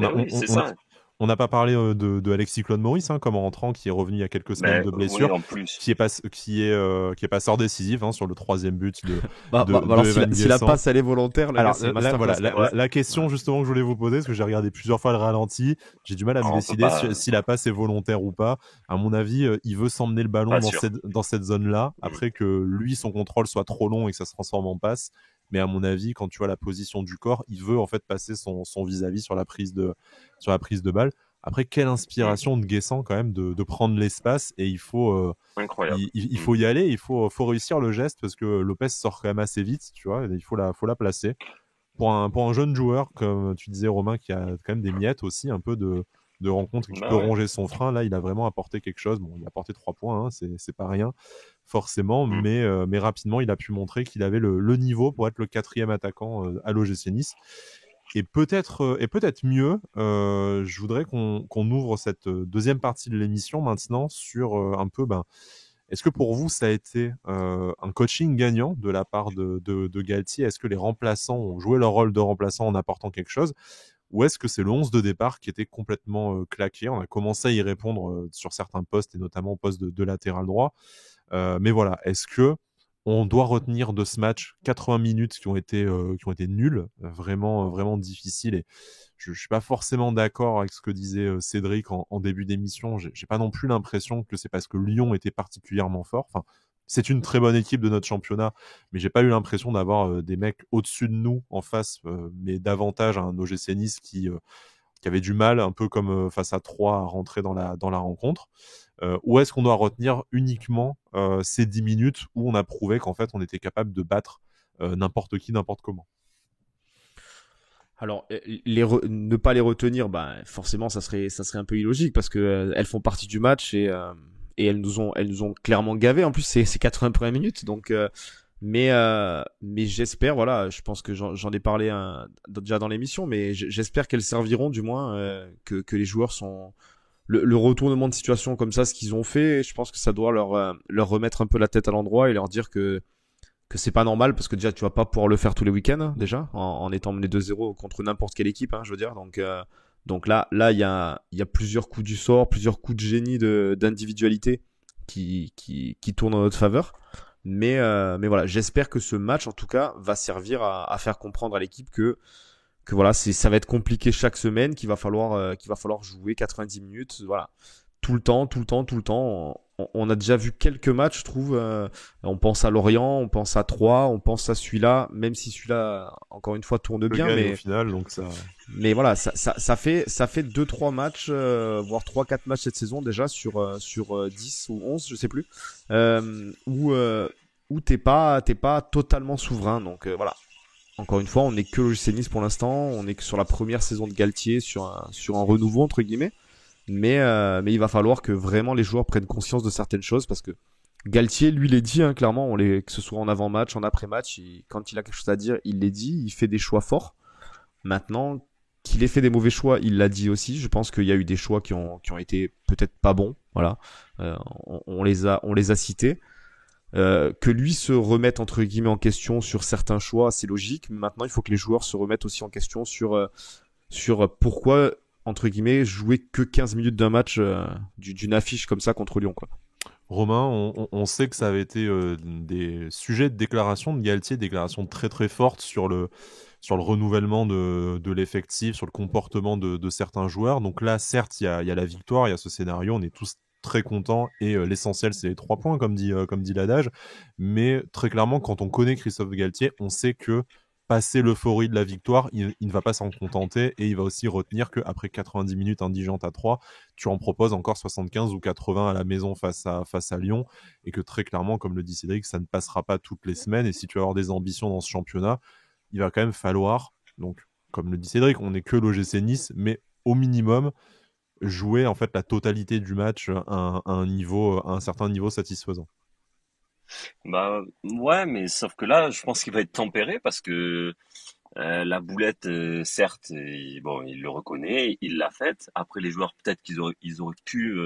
On n'a pas parlé de Alexis Claude Maurice, hein, comme en rentrant, qui est revenu il y a quelques semaines Mais de oui, blessure, en plus. qui est passeur décisif, hein, sur le 3e but de Alors, Evan si la Guessant. passe elle est volontaire, le gars, Alors c'est voilà, masterclass, quand même. la question justement que je voulais vous poser, parce que j'ai regardé plusieurs fois le ralenti, j'ai du mal à me On peut décider pas, si la passe est volontaire ou pas. À mon avis, il veut s'emmener le ballon pas sûr. dans cette zone-là, Mm. après que lui, son contrôle soit trop long et que ça se transforme en passe. Mais à mon avis, quand tu vois la position du corps, il veut en fait passer son vis-à-vis sur la prise de balle. Après, quelle Mm. inspiration de Guessant quand même de prendre l'espace, et il faut Incroyable. il Mm. faut y aller, faut réussir le geste, parce que Lopez sort quand même assez vite, tu vois, il faut la placer. Pour un jeune joueur, comme tu disais Romain, qui a quand même des miettes aussi, un peu de rencontres, et qui peut Bah ouais. ronger son frein, là il a vraiment apporté quelque chose. Bon, il a apporté 3 points, hein, c'est pas rien forcément, Mm. mais rapidement il a pu montrer qu'il avait le niveau pour être le 4e attaquant à l'OGC Nice. Et peut-être mieux, je voudrais qu'on ouvre cette deuxième partie de l'émission maintenant sur un peu, est-ce que pour vous ça a été un coaching gagnant de la part de Galtier? Est-ce que les remplaçants ont joué leur rôle de remplaçant en apportant quelque chose? Ou est-ce que c'est le 11 de départ qui était complètement claqué? On a commencé à y répondre sur certains postes, et notamment au poste de latéral droit. Mais voilà, est-ce que on doit retenir de ce match 80 minutes qui ont été nulles, vraiment, vraiment difficiles? Et je suis pas forcément d'accord avec ce que disait Cédric en début d'émission. J'ai pas non plus l'impression que c'est parce que Lyon était particulièrement fort. Enfin, c'est une très bonne équipe de notre championnat, mais j'ai pas eu l'impression d'avoir des mecs au-dessus de nous en face, mais davantage un OGC Nice qui avait du mal, un peu comme face à Troyes, à rentrer dans la rencontre. Ou est-ce qu'on doit retenir uniquement ces 10 minutes où on a prouvé qu'en fait on était capable de battre n'importe qui, n'importe comment? Alors, ne pas les retenir, bah, forcément, ça serait un peu illogique parce que elles font partie du match et elles nous ont clairement gavé. En plus, c'est 80 premières minutes, donc, mais j'espère, voilà, je pense que j'en ai parlé déjà dans l'émission, mais j'espère qu'elles serviront du moins, que les joueurs sont le retournement de situation comme ça, ce qu'ils ont fait. Je pense que ça doit leur remettre un peu la tête à l'endroit et leur dire que c'est pas normal parce que déjà tu vas pas pouvoir le faire tous les week-ends déjà en étant mené 2-0 contre n'importe quelle équipe, hein, je veux dire. Donc là il y a plusieurs coups du sort, plusieurs coups de génie d'individualité qui tournent en notre faveur. Mais voilà, j'espère que ce match en tout cas va servir à faire comprendre à l'équipe que voilà, ça va être compliqué chaque semaine, qu'il va falloir jouer 90 minutes, voilà, tout le temps, tout le temps, tout le temps. On a déjà vu quelques matchs, je trouve. On pense à Lorient, on pense à Troyes, on pense à celui-là, même si celui-là, encore une fois, tourne Le bien. gagne au final, donc ça. Mais voilà, ça fait 2-3 matchs, voire 3-4 matchs cette saison déjà sur 10 ou 11, je sais plus, où t'es pas totalement souverain. Donc voilà. Encore une fois, on n'est que l'OGC Nice pour l'instant. On est que sur la première saison de Galtier, sur un renouveau entre guillemets. Mais il va falloir que vraiment les joueurs prennent conscience de certaines choses parce que Galtier, lui, les dit hein, clairement, que ce soit en avant-match, en après-match, quand il a quelque chose à dire, il les dit, il fait des choix forts. Maintenant, qu'il ait fait des mauvais choix, il l'a dit aussi. Je pense qu'il y a eu des choix qui ont été peut-être pas bons. Voilà, on les a cités. Que lui se remette entre guillemets en question sur certains choix, c'est logique. Mais maintenant, il faut que les joueurs se remettent aussi en question sur pourquoi entre guillemets jouer que 15 minutes d'un match d'une affiche comme ça contre Lyon, quoi. Romain, on sait que ça avait été des sujets de déclaration de Galtier, déclarations très très fortes sur le renouvellement de l'effectif, sur le comportement de certains joueurs. Donc là, certes, il y a la victoire, il y a ce scénario, on est tous très contents et l'essentiel, c'est les 3 points, comme dit l'adage. Mais très clairement, quand on connaît Christophe Galtier, on sait que passer l'euphorie de la victoire, il ne va pas s'en contenter et il va aussi retenir qu'après 90 minutes indigentes à 3, tu en proposes encore 75 ou 80 à la maison face à Lyon, et que très clairement, comme le dit Cédric, ça ne passera pas toutes les semaines. Et si tu veux avoir des ambitions dans ce championnat, il va quand même falloir, donc comme le dit Cédric, on n'est que l'OGC Nice, mais au minimum jouer en fait la totalité du match à un certain niveau satisfaisant. Bah ouais, mais sauf que là, je pense qu'il va être tempéré parce que la boulette, certes, bon, il le reconnaît, il l'a faite. Après, les joueurs, peut-être ils auraient pu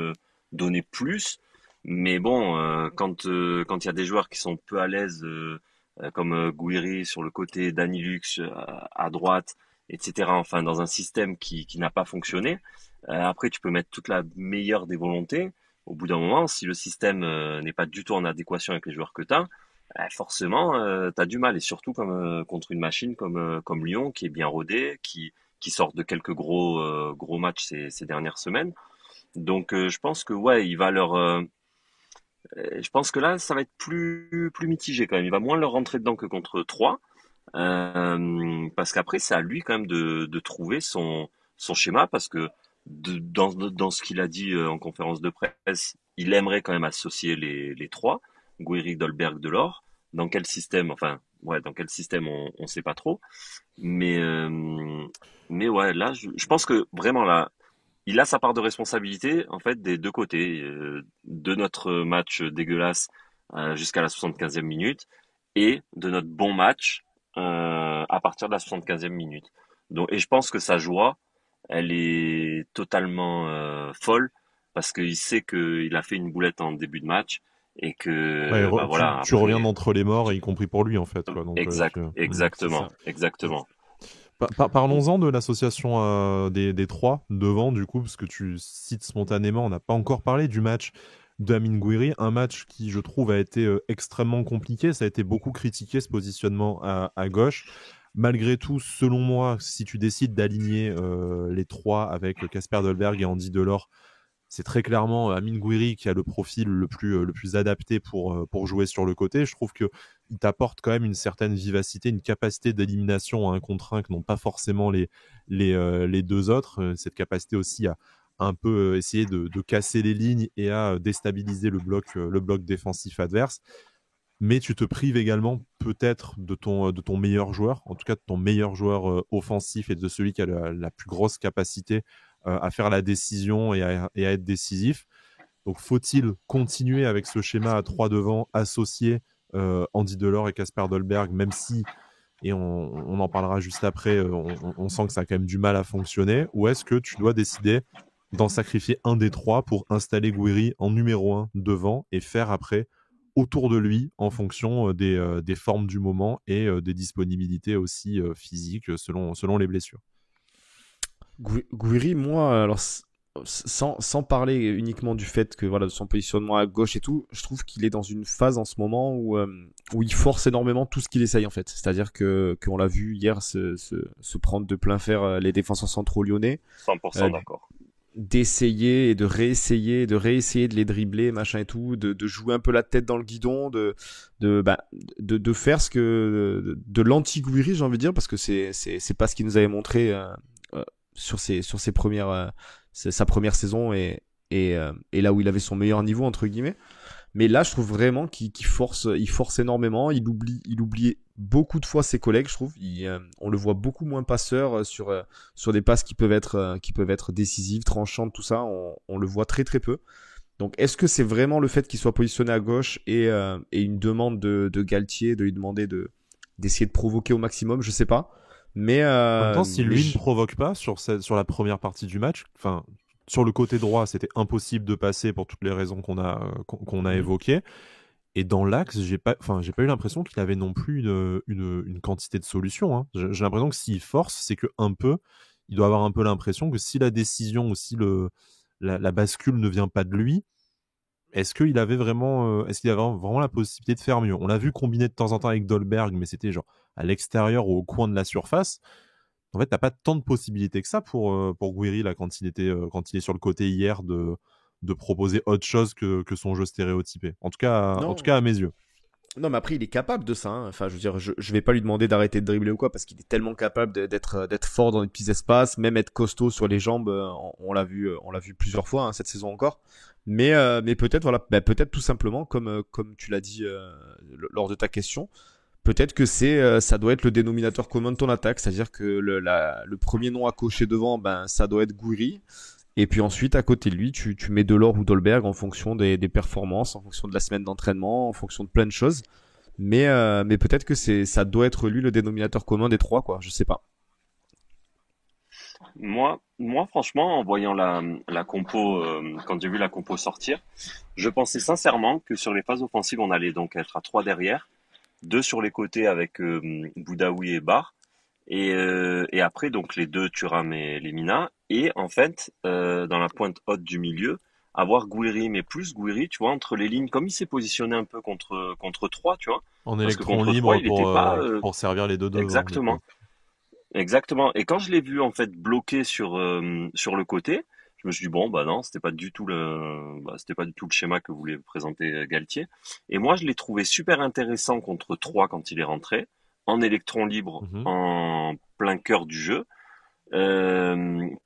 donner plus, mais bon, quand il y a des joueurs qui sont peu à l'aise, comme Gouiri sur le côté, Danny Lux à droite, etc. Enfin, dans un système qui n'a pas fonctionné, Après, tu peux mettre toute la meilleure des volontés. Au bout d'un moment, si le système n'est pas du tout en adéquation avec les joueurs que tu as, forcément, tu as du mal. Et surtout contre une machine comme Lyon, qui est bien rodée, qui sort de quelques gros matchs ces dernières semaines. Donc, je pense que ouais, je pense que là, ça va être plus mitigé quand même. Il va moins leur rentrer dedans que contre 3. Parce qu'après, c'est à lui quand même de trouver son schéma, parce que dans ce qu'il a dit en conférence de presse, il aimerait quand même associer les trois, Guiri, Dolberg, Delors. Dans quel système, enfin, ouais, dans quel système, on sait pas trop. Mais, euh, mais ouais, là, je pense que vraiment là, il a sa part de responsabilité en fait des deux côtés, de notre match dégueulasse jusqu'à la 75e minute et de notre bon match à partir de la 75e minute. Donc, et je pense que sa joie, elle est totalement folle, parce qu'il sait qu'il a fait une boulette en début de match et Ouais, que bah voilà tu reviens après. d'entre les morts, y compris pour lui en fait, quoi. Donc, C'est Exactement, ça. exactement. Parlons-en de l'association des trois devant, du coup, parce que tu cites spontanément, on n'a pas encore parlé du match d'Amine Gouiri, un match qui, je trouve, a été extrêmement compliqué. Ça a été beaucoup critiqué, ce positionnement à gauche. Malgré tout, selon moi, si tu décides d'aligner les trois avec Casper Dolberg et Andy Delors, c'est très clairement Amine Gouiri qui a le profil le plus adapté pour jouer sur le côté. Je trouve qu'il t'apporte quand même une certaine vivacité, une capacité d'élimination à un contre un que n'ont pas forcément les deux autres. Cette capacité aussi à un peu essayer de casser les lignes et à déstabiliser le bloc défensif adverse. Mais tu te prives également peut-être de ton meilleur joueur, en tout cas de ton meilleur joueur offensif et de celui qui a la plus grosse capacité à faire la décision et à être décisif. Donc faut-il continuer avec ce schéma à 3 devant, associé Andy Delors et Casper Dolberg, même si, et on en parlera juste après, on sent que ça a quand même du mal à fonctionner, ou est-ce que tu dois décider d'en sacrifier un des trois pour installer Gouiri en numéro 1 devant et faire après autour de lui en fonction des formes du moment et des disponibilités aussi physiques selon les blessures. Gouiri, moi, alors sans parler uniquement du fait que voilà de son positionnement à gauche et tout, je trouve qu'il est dans une phase en ce moment où il force énormément tout ce qu'il essaye en fait. C'est-à-dire que qu'on l'a vu hier se prendre de plein fer les défenseurs centraux lyonnais, 100% euh, d'accord. d'essayer et de réessayer de les dribbler, machin et tout, de jouer un peu la tête dans le guidon, de faire ce que de l'anti-Gouiri, j'ai envie de dire, parce que c'est pas ce qu'il nous avait montré euh, sur ses premières sa première saison et là où il avait son meilleur niveau entre guillemets. Mais là, je trouve vraiment il force énormément. Il oublie beaucoup de fois ses collègues, je trouve. On le voit beaucoup moins passeur sur des passes qui peuvent être décisives, tranchantes, tout ça. On le voit très très peu. Donc, est-ce que c'est vraiment le fait qu'il soit positionné à gauche et une demande de Galtier de lui demander d'essayer de provoquer au maximum? Je sais pas. En même temps, si Mais lui ne provoque pas sur la première partie du match, enfin, sur le côté droit, c'était impossible de passer pour toutes les raisons qu'on a Mhm. évoquées. Et dans l'axe, j'ai pas eu l'impression qu'il avait non plus une quantité de solutions, hein. J'ai l'impression que s'il force, c'est que un peu, il doit avoir un peu l'impression que si la décision ou si la bascule ne vient pas de lui, est-ce qu'il avait vraiment la possibilité de faire mieux? On l'a vu combiner de temps en temps avec Dolberg, mais c'était genre à l'extérieur ou au coin de la surface. En fait, t'as pas tant de possibilités que ça pour Guiri là quand il est sur le côté hier de proposer autre chose que son jeu stéréotypé. En tout Non, cas à mes yeux. non, mais après, il est capable de ça, hein. Enfin, je veux dire, je vais pas lui demander d'arrêter de dribbler ou quoi, parce qu'il est tellement capable d'être fort dans les petits espaces, même être costaud sur les jambes. On l'a vu plusieurs fois hein, cette saison encore. Mais peut-être, voilà, bah, peut-être tout simplement, comme tu l'as dit lors de ta question, peut-être que ça doit être le dénominateur commun de ton attaque, c'est-à-dire que le premier nom à cocher devant, ben, ça doit être Gouiri. Et puis ensuite, à côté de lui, tu mets Delors ou Dolberg en fonction des performances, en fonction de la semaine d'entraînement, en fonction de plein de choses. Mais peut-être que ça doit être lui le dénominateur commun des trois, quoi. Je sais pas. Moi, franchement, en voyant la compo, quand j'ai vu la compo sortir, je pensais sincèrement que sur les phases offensives, on allait donc être à trois derrière, deux sur les côtés avec Boudaoui et Barr, Et après, donc les deux Thuram et Lemina. Et en fait, dans la pointe haute du milieu, avoir Gouiri, mais plus Gouiri, tu vois, entre les lignes, comme il s'est positionné un peu contre 3, tu vois. En Parce que électron contre 3, libre il n'était pas pour servir les deux devant, du coup. exactement. Exactement. Et quand je l'ai vu en fait bloqué sur le côté, je me suis dit bon bah non, c'était pas du tout le schéma que voulait présenter Galtier. Et moi je l'ai trouvé super intéressant contre 3 quand il est rentré, en électron libre, Mhm. en plein cœur du jeu,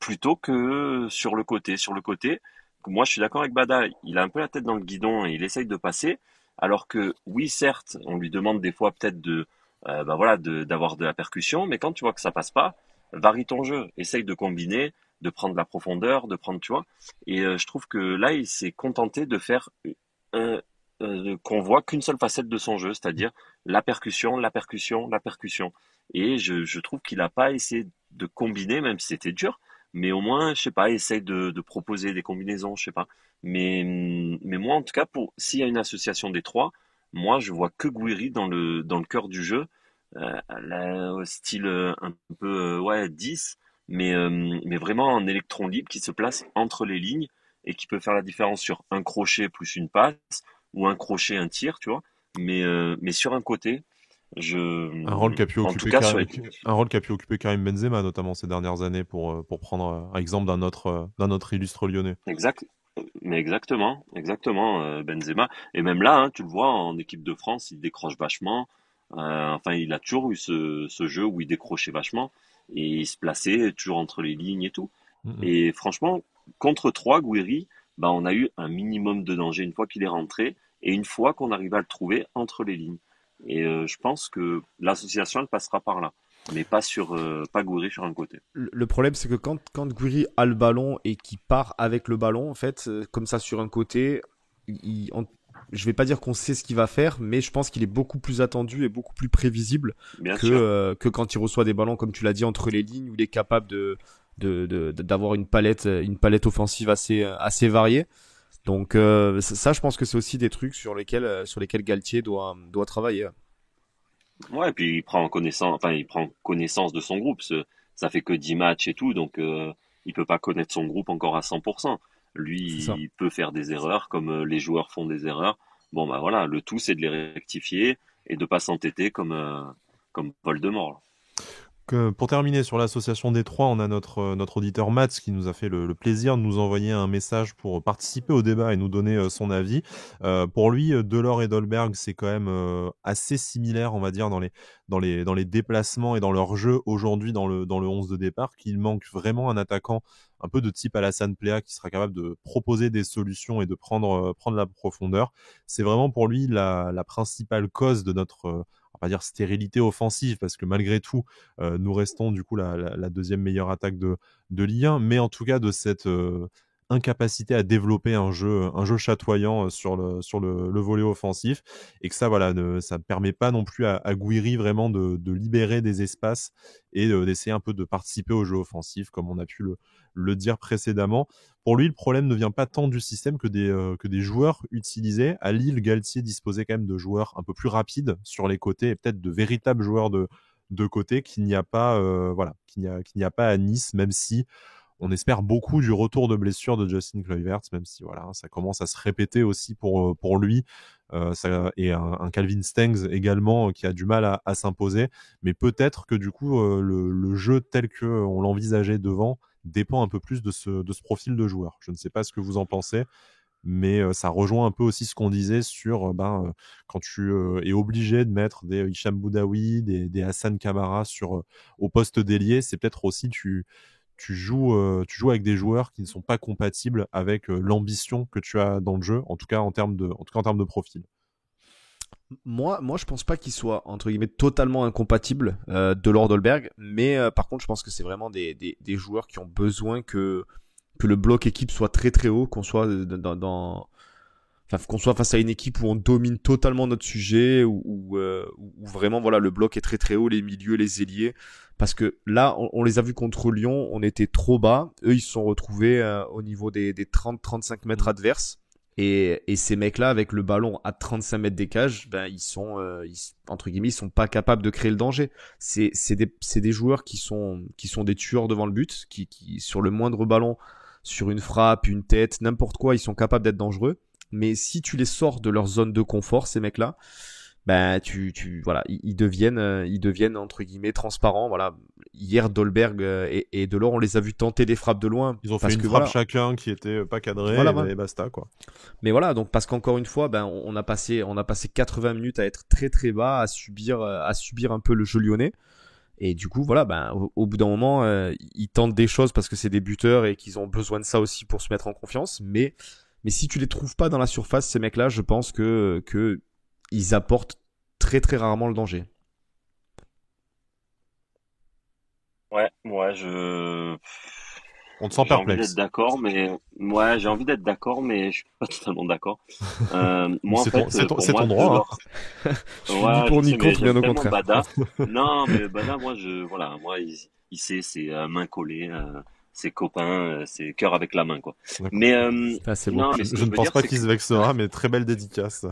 plutôt que sur le côté. Sur le côté, moi je suis d'accord avec Bada, il a un peu la tête dans le guidon et il essaye de passer, alors que oui certes, on lui demande des fois peut-être bah voilà, d'avoir de la percussion, mais quand tu vois que ça passe pas, varie ton jeu, essaye de combiner, de prendre la profondeur, de prendre, tu vois. Et je trouve que là, il s'est contenté de faire qu'on voit qu'une seule facette de son jeu, c'est-à-dire la percussion, la percussion, la percussion. Et je trouve qu'il n'a pas essayé de combiner, même si c'était dur, mais au moins, je sais pas, essaye de proposer des combinaisons, je sais pas. Mais moi, en tout cas, s'il y a une association des trois, moi, je vois que Gouiri dans le cœur du jeu, au style un peu ouais 10, mais vraiment un électron libre qui se place entre les lignes et qui peut faire la différence sur un crochet plus une passe ou un crochet un tir, tu vois. Mais sur un côté, Un rôle qu'a pu en tout occuper cas sur les un rôle qu'a pu occuper Karim Benzema, notamment ces dernières années, pour prendre un exemple d'un autre illustre lyonnais. exact, mais exactement, exactement Benzema. Et même là, hein, tu le vois en équipe de France, il décroche vachement. Enfin, il a toujours eu ce jeu où il décrochait vachement et il se plaçait toujours entre les lignes et tout. Mhm. Et franchement, contre 3, Gouiri, bah, on a eu un minimum de danger une fois qu'il est rentré et une fois qu'on arrive à le trouver entre les lignes. Et je pense que l'association, elle passera par là, mais pas Gouiri sur un côté. Le problème, c'est que quand Gouiri a le ballon et qu'il part avec le ballon, en fait, comme ça sur un côté, je vais pas dire qu'on sait ce qu'il va faire, mais je pense qu'il est beaucoup plus attendu et beaucoup plus prévisible Bien sûr. que quand il reçoit des ballons, comme tu l'as dit, entre les lignes, où il est capable d'avoir une palette offensive assez variée. Donc ça, je pense que c'est aussi des trucs sur lesquels Galtier doit travailler. Ouais, et puis il prend connaissance de son groupe. Ça fait que 10 matchs et tout, donc il peut pas connaître son groupe encore à 100%. Lui, C'est ça. il peut faire des erreurs comme les joueurs font des erreurs. Bon, bah voilà, le tout c'est de les rectifier et de pas s'entêter comme Voldemort, là. Pour terminer sur l'association des trois, on a notre auditeur Mats qui nous a fait le plaisir de nous envoyer un message pour participer au débat et nous donner son avis. Pour lui, Delors et Dolberg, c'est quand même assez similaire, on va dire, dans les déplacements et dans leur jeu aujourd'hui dans le 11 de départ, qu'il manque vraiment un attaquant un peu de type Alassane Plea qui sera capable de proposer des solutions et de prendre la profondeur. C'est vraiment pour lui la principale cause de notre on va dire stérilité offensive, parce que malgré tout, nous restons du coup la deuxième meilleure attaque de Ligue 1, mais en tout cas de cette incapacité à développer un jeu chatoyant sur le volet offensif, et que ça, voilà, ça ne permet pas non plus à Gouiri vraiment de libérer des espaces et d'essayer un peu de participer au jeu offensif, comme on a pu le dire précédemment. Pour lui, le problème ne vient pas tant du système que des joueurs utilisés. À Lille, Galtier disposait quand même de joueurs un peu plus rapides sur les côtés et peut-être de véritables joueurs de côté qu'il n'y a pas, qu'il n'y a pas à Nice, même si on espère beaucoup du retour de blessure de Justin Kluivert, même si voilà, ça commence à se répéter aussi pour lui. Et un Calvin Stengs également qui a du mal à s'imposer. Mais peut-être que du coup, le jeu tel qu'on l'envisageait devant dépend un peu plus de ce profil de joueur. Je ne sais pas ce que vous en pensez, mais ça rejoint un peu aussi ce qu'on disait sur quand tu es obligé de mettre des Hicham Boudaoui, des Hassan Kamara au poste d'ailier, c'est peut-être aussi tu joues avec des joueurs qui ne sont pas compatibles avec l'ambition que tu as dans le jeu, en tout cas en termes de profil. Moi, je pense pas qu'il soit entre guillemets totalement incompatible de Lord Dolberg, mais par contre, je pense que c'est vraiment des joueurs qui ont besoin que le bloc équipe soit très très haut, qu'on soit enfin, qu'on soit face à une équipe où on domine totalement notre sujet, où vraiment voilà le bloc est très très haut, les milieux, les ailiers, parce que là, on les a vus contre Lyon, on était trop bas, eux ils se sont retrouvés au niveau des 30-35 mètres adverses. Et ces mecs-là, avec le ballon à 35 mètres des cages, ben entre guillemets, ils sont pas capables de créer le danger. C'est des joueurs qui sont des tueurs devant le but, qui sur le moindre ballon, sur une frappe, une tête, n'importe quoi, ils sont capables d'être dangereux. Mais si tu les sors de leur zone de confort, ces mecs-là, ben voilà, ils deviennent entre guillemets transparents. Voilà, hier Dolberg et Delors, on les a vus tenter des frappes de loin. Ils ont fait parce une que frappe voilà. chacun qui était pas cadrée Voilà. et basta quoi. Mais voilà, donc parce qu'encore une fois, ben on a passé 80 minutes à être très très bas, à subir un peu le jeu lyonnais. Et du coup, voilà, ben au bout d'un moment, ils tentent des choses parce que c'est des buteurs et qu'ils ont besoin de ça aussi pour se mettre en confiance. Mais si tu les trouves pas dans la surface, ces mecs-là, je pense que ils apportent très très rarement le danger. Ouais, On te sent j'ai envie d'être perplexe. d'accord, mais j'ai envie d'être d'accord, mais je suis pas totalement d'accord. Moi, en C'est fait, pour ton moi, droit. Hein. Delors, Je suis ni je pour ni sais, mais contre, bien j'aime au tellement contraire. Bada. Non, mais Bada, moi, il sait, c'est main collée, c'est copain, c'est cœur avec la main, quoi. D'accord. Mais C'est beau. non, mais ce que Je je ne veux pense dire, pas c'est qu'il que se vexera, mais très belle dédicace.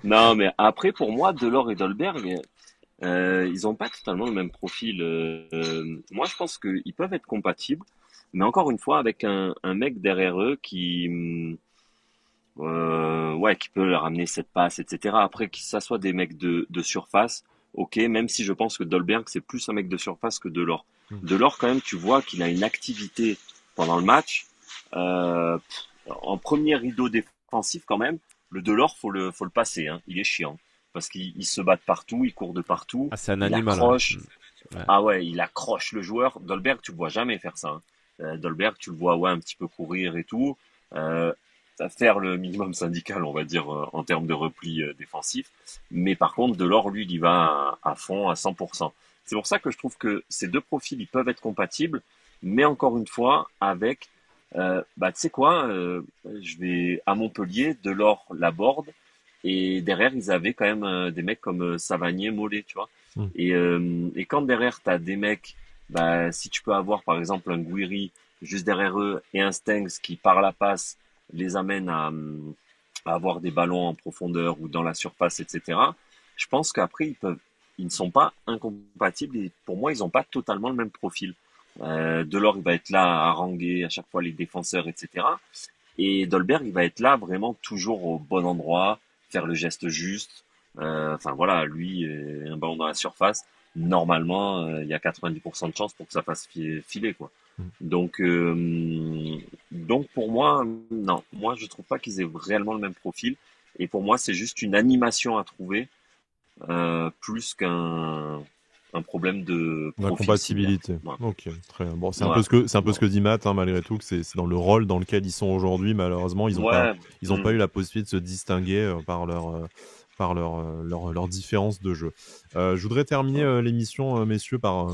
non, mais après, pour moi, Delors et Dolberg, ils ont pas totalement le même profil. Moi, je pense qu'ils peuvent être compatibles, mais encore une fois, avec un mec derrière eux qui peut leur amener cette passe, etc. Après, que ça soit des mecs de surface, ok, même si je pense que Dolberg, c'est plus un mec de surface que Delors. Mm. Delors, quand même, tu vois qu'il a une activité pendant le match. En premier rideau défensif, quand même, le Delors, faut le passer, hein. Il est chiant. Parce qu'il se bat de partout, il court de partout, Ah, c'est un il animal. Hein. accroche. Ouais. Ah ouais, il accroche le joueur. Dolberg, tu le vois jamais faire ça, hein. Dolberg, tu le vois un petit peu courir et tout. Euh, Faire le minimum syndical, on va dire, en termes de repli défensif. Mais par contre, Delors, lui, il y va à fond, à 100%. C'est pour ça que je trouve que ces deux profils, ils peuvent être compatibles, mais encore une fois, avec, tu sais quoi, je vais à Montpellier, Delors, Laborde, et derrière, ils avaient quand même des mecs comme Savanier, Mollet, tu vois. Mm. Et quand derrière, tu as des mecs, si tu peux avoir par exemple un Gouiri juste derrière eux et un Stengs qui, par la passe, les amène à avoir des ballons en profondeur ou dans la surface, etc. Je pense qu'après, ils ne sont pas incompatibles et pour moi, ils n'ont pas totalement le même profil. Delors, il va être là à haranguer à chaque fois les défenseurs, etc. Et Dolberg, il va être là vraiment toujours au bon endroit, faire le geste juste. Enfin voilà, lui, un ballon dans la surface, normalement, il y a 90% de chances pour que ça fasse filer, quoi. Mm. Donc pour moi, non, moi je trouve pas qu'ils aient réellement le même profil. Et pour moi, c'est juste une animation à trouver, plus qu'un un problème de La profil similaire. compatibilité. Voilà. Ok, très bien. Bon, c'est un peu Voilà. ce que dit Matt, hein, malgré tout, que c'est dans le rôle dans lequel ils sont aujourd'hui. Malheureusement, Ouais. ils ont pas eu la possibilité de se distinguer par leur différence de jeu. Je voudrais terminer l'émission, messieurs, par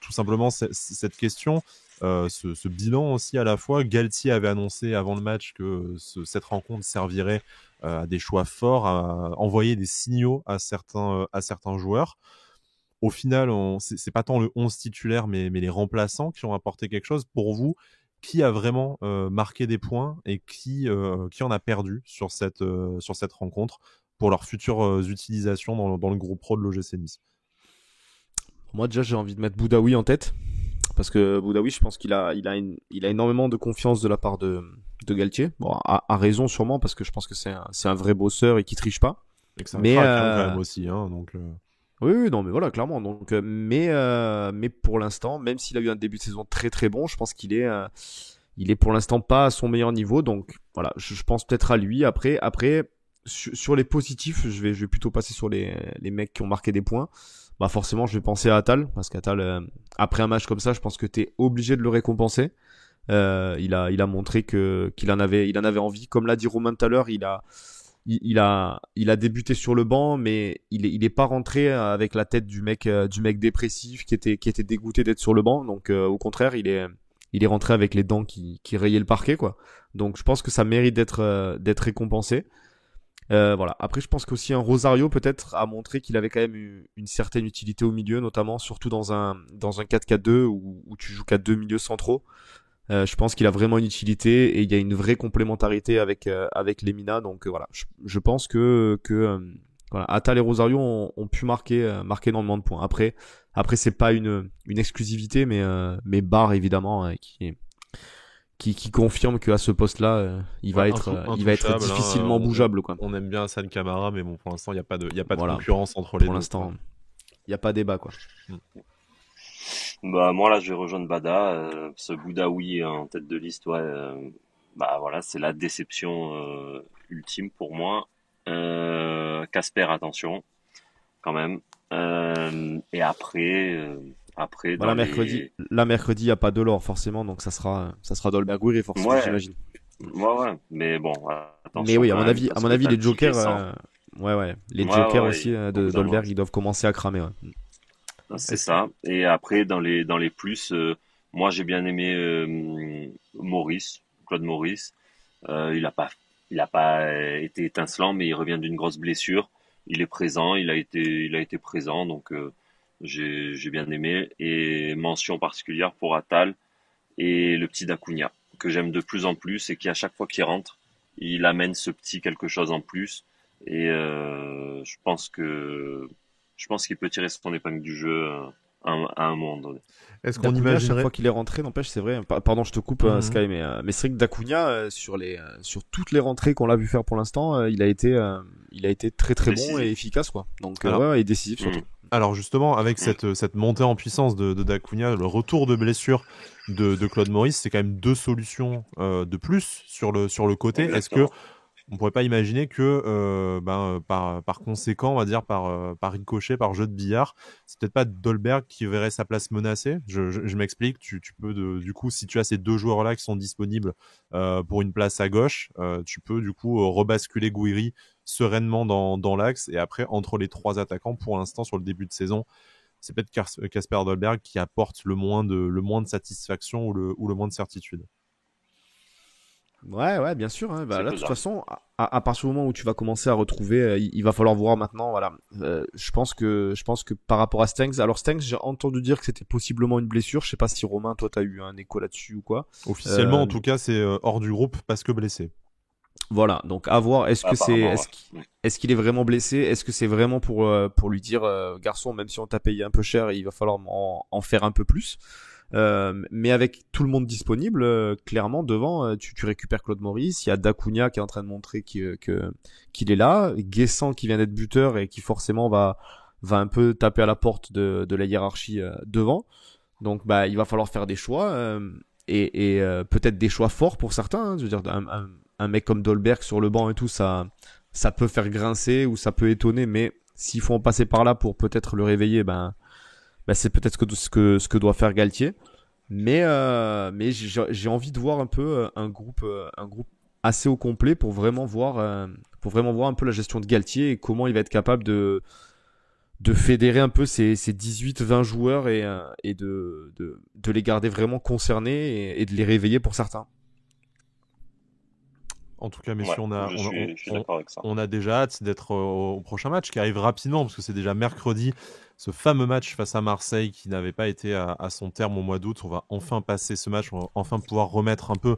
tout simplement cette question. Ce bilan aussi à la fois. Galtier avait annoncé avant le match que cette rencontre servirait à des choix forts, à envoyer des signaux à certains joueurs. Au final, c'est pas tant le 11 titulaire, mais les remplaçants qui ont apporté quelque chose. Pour vous, qui a vraiment marqué des points et qui en a perdu sur cette rencontre pour leurs futures utilisations dans le groupe pro de l'OGC Nice? Moi, déjà, j'ai envie de mettre Boudaoui en tête. Parce que Boudaoui, je pense qu'il a énormément de confiance de la part de Galtier. Bon, à raison sûrement, parce que je pense que c'est un vrai bosseur et qui triche pas. Et que c'est un Mais crack quand même aussi. Hein, donc, oui, non, mais voilà, clairement. Donc, mais pour l'instant, même s'il a eu un début de saison très très bon, je pense qu'il est pour l'instant pas à son meilleur niveau. Donc voilà, je pense peut-être à lui. Après, sur les positifs, je vais plutôt passer sur les mecs qui ont marqué des points. Bah forcément, je vais penser à Attal, parce qu'Attal, après un match comme ça, je pense que t'es obligé de le récompenser. Il a montré qu'il en avait envie. Comme l'a dit Romain tout à l'heure, il a débuté sur le banc, mais il est pas rentré avec la tête du mec dépressif qui était dégoûté d'être sur le banc. Donc au contraire, il est rentré avec les dents qui rayaient le parquet, quoi. Donc je pense que ça mérite d'être récompensé. Voilà. Après, je pense qu'aussi un Rosario peut-être a montré qu'il avait quand même eu une certaine utilité au milieu, notamment surtout dans un 4-4-2 où tu joues qu'à deux milieux centraux. Je pense qu'il a vraiment une utilité et il y a une vraie complémentarité avec Lemina. Donc voilà, je pense que voilà, Atal et Rosario ont pu marquer énormément de points. Après c'est pas une exclusivité, mais Barr évidemment qui confirme qu'à ce poste-là, il va être difficilement bougeable quoi. On aime bien Hassan Kamara, mais bon, pour l'instant, il y a pas de Voilà. concurrence entre les deux. Pour l'instant, il y a pas débat quoi. Bah moi là je vais rejoindre Bada, ce Boudaoui en tête de liste, ouais, bah voilà c'est la déception ultime pour moi. Casper attention quand même. Et après dans Voilà, les mercredi, il y a pas Delors forcément, donc ça sera Dolberg Guiri forcément, ouais j'imagine. ouais mais bon Mais attention oui, quand même à parce mon que avis, t'as le les petit jokers, récent. les Ouais jokers ouais aussi au de bout d'un moment Dolberg, ils doivent commencer à cramer. Ouais. c'est Est-ce ça. Et après dans les plus, moi j'ai bien aimé Maurice, Claude Maurice. Il a pas été étincelant, mais il revient d'une grosse blessure. Il est présent, il a été présent, donc j'ai bien aimé. Et mention particulière pour Atal et le petit Dacunia, que j'aime de plus en plus et qui à chaque fois qu'il rentre, il amène ce petit quelque chose en plus. Et je pense qu'il peut tirer son épingle du jeu à un moment donné. qu'on Dacunia, chaque imaginerait... fois qu'il est rentré, n'empêche, c'est vrai. Pardon, je te coupe, Mhm. Sky, mais c'est vrai que Dacunia, sur toutes les rentrées qu'on l'a vu faire pour l'instant, il a été très très bon et Décisif. efficace, quoi. Donc, Alors, ouais, et décisif Mm, surtout. alors justement, avec mm. cette montée en puissance de Dacunia, le retour de blessure de Claude Maurice, c'est quand même deux solutions de plus sur le côté. Est-ce que Exactement. on pourrait pas imaginer que par conséquent, on va dire par ricochet, par jeu de billard, c'est peut-être pas Dolberg qui verrait sa place menacée. Je m'explique. Tu peux du coup, si tu as ces deux joueurs-là qui sont disponibles pour une place à gauche, tu peux du coup rebasculer Gouiri sereinement dans l'axe et après entre les trois attaquants. Pour l'instant, sur le début de saison, c'est peut-être Casper Dolberg qui apporte le moins de satisfaction ou le moins de certitude. Ouais, bien sûr. Hein. Bah, C'est là, de toute faisable. façon, à partir du moment où tu vas commencer à retrouver, il va falloir voir maintenant. Voilà, je pense que par rapport à Stengs, alors Stengs, j'ai entendu dire que c'était possiblement une blessure. Je sais pas si Romain, toi, t'as eu un écho là-dessus ou quoi. Officiellement, en Euh, tout cas, c'est hors du groupe parce que blessé. voilà, donc à voir. Apparemment, ouais. Est-ce qu'il est vraiment blessé? Est-ce que c'est vraiment pour lui dire, garçon, même si on t'a payé un peu cher, il va falloir en faire un peu plus. Mais avec tout le monde disponible, clairement devant, tu récupères Claude Maurice, il y a Dacunia qui est en train de montrer qu'il est là, Guessant qui vient d'être buteur et qui forcément va un peu taper à la porte de la hiérarchie devant. Donc bah il va falloir faire des choix et peut-être des choix forts pour certains. Hein. Je veux dire un mec comme Dolberg sur le banc et tout ça peut faire grincer ou ça peut étonner, mais s'il faut en passer par là pour peut-être le réveiller, ben c'est peut-être ce que doit faire Galtier. Mais j'ai envie de voir un peu un groupe assez au complet pour vraiment voir un peu la gestion de Galtier et comment il va être capable de fédérer un peu ces 18-20 joueurs et de les garder vraiment concernés et de les réveiller pour certains. En tout cas, messieurs, Ouais, je suis d'accord avec ça. on a déjà hâte d'être au prochain match qui arrive rapidement parce que c'est déjà mercredi. Ce fameux match face à Marseille qui n'avait pas été à son terme au mois d'août. On va enfin passer ce match, on va enfin pouvoir remettre un peu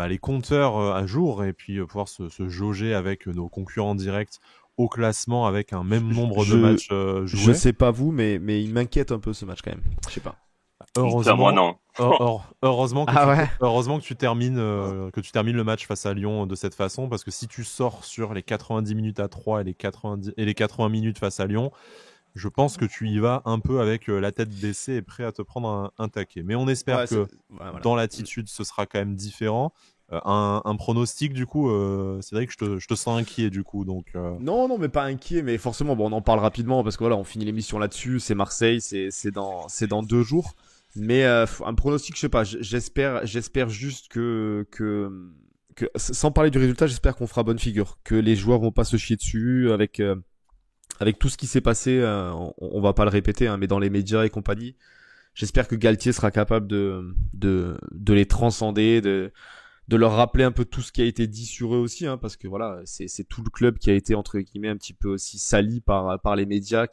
les compteurs à jour et puis pouvoir se jauger avec nos concurrents directs au classement avec un même nombre de matchs Je joués. sais pas vous, mais il m'inquiète un peu ce match quand même. Je sais pas. Putain, moi, Heureusement, non. Ah ouais. heureusement que tu termines le match face à Lyon de cette façon, parce que si tu sors sur les 90 minutes à 3 et les 80 minutes face à Lyon, je pense que tu y vas un peu avec la tête baissée et prêt à te prendre un taquet. Mais on espère Ouais, que ouais, voilà. dans l'attitude, ce sera quand même différent. Un pronostic, du coup, c'est vrai que je te sens inquiet, du coup. Donc, Non, mais pas inquiet, mais forcément, bon, on en parle rapidement parce que voilà, on finit l'émission là-dessus. C'est Marseille, c'est dans 2 jours. Mais un pronostic, je sais pas. J'espère juste que sans parler du résultat, j'espère qu'on fera bonne figure, que les joueurs vont pas se chier dessus avec tout ce qui s'est passé. On va pas le répéter, hein, mais dans les médias et compagnie, j'espère que Galtier sera capable de les transcender, de leur rappeler un peu tout ce qui a été dit sur eux aussi, hein, parce que voilà, c'est tout le club qui a été entre guillemets un petit peu aussi sali par les médias,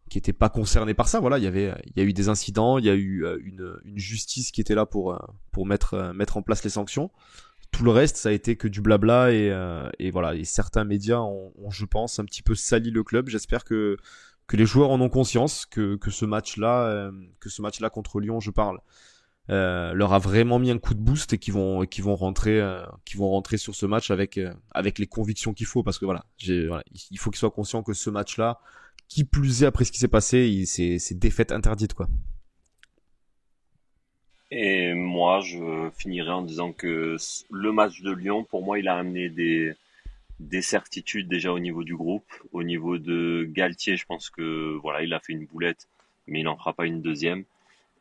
qui était pas concerné par ça. Voilà, il y a eu des incidents, il y a eu une justice qui était là pour mettre en place les sanctions. Tout le reste, ça a été que du blabla et voilà. Et certains médias ont, je pense, un petit peu sali le club. J'espère que les joueurs en ont conscience, que ce match-là contre Lyon, je parle, leur a vraiment mis un coup de boost et qu'ils vont rentrer sur ce match avec les convictions qu'il faut, parce que voilà, il faut qu'ils soient conscients que ce match-là, qui plus est après ce qui s'est passé, c'est défaite interdite, quoi. Et moi, je finirai en disant que le match de Lyon, pour moi, il a amené des certitudes déjà au niveau du groupe. Au niveau de Galtier, je pense que voilà, il a fait une boulette, mais il n'en fera pas une deuxième.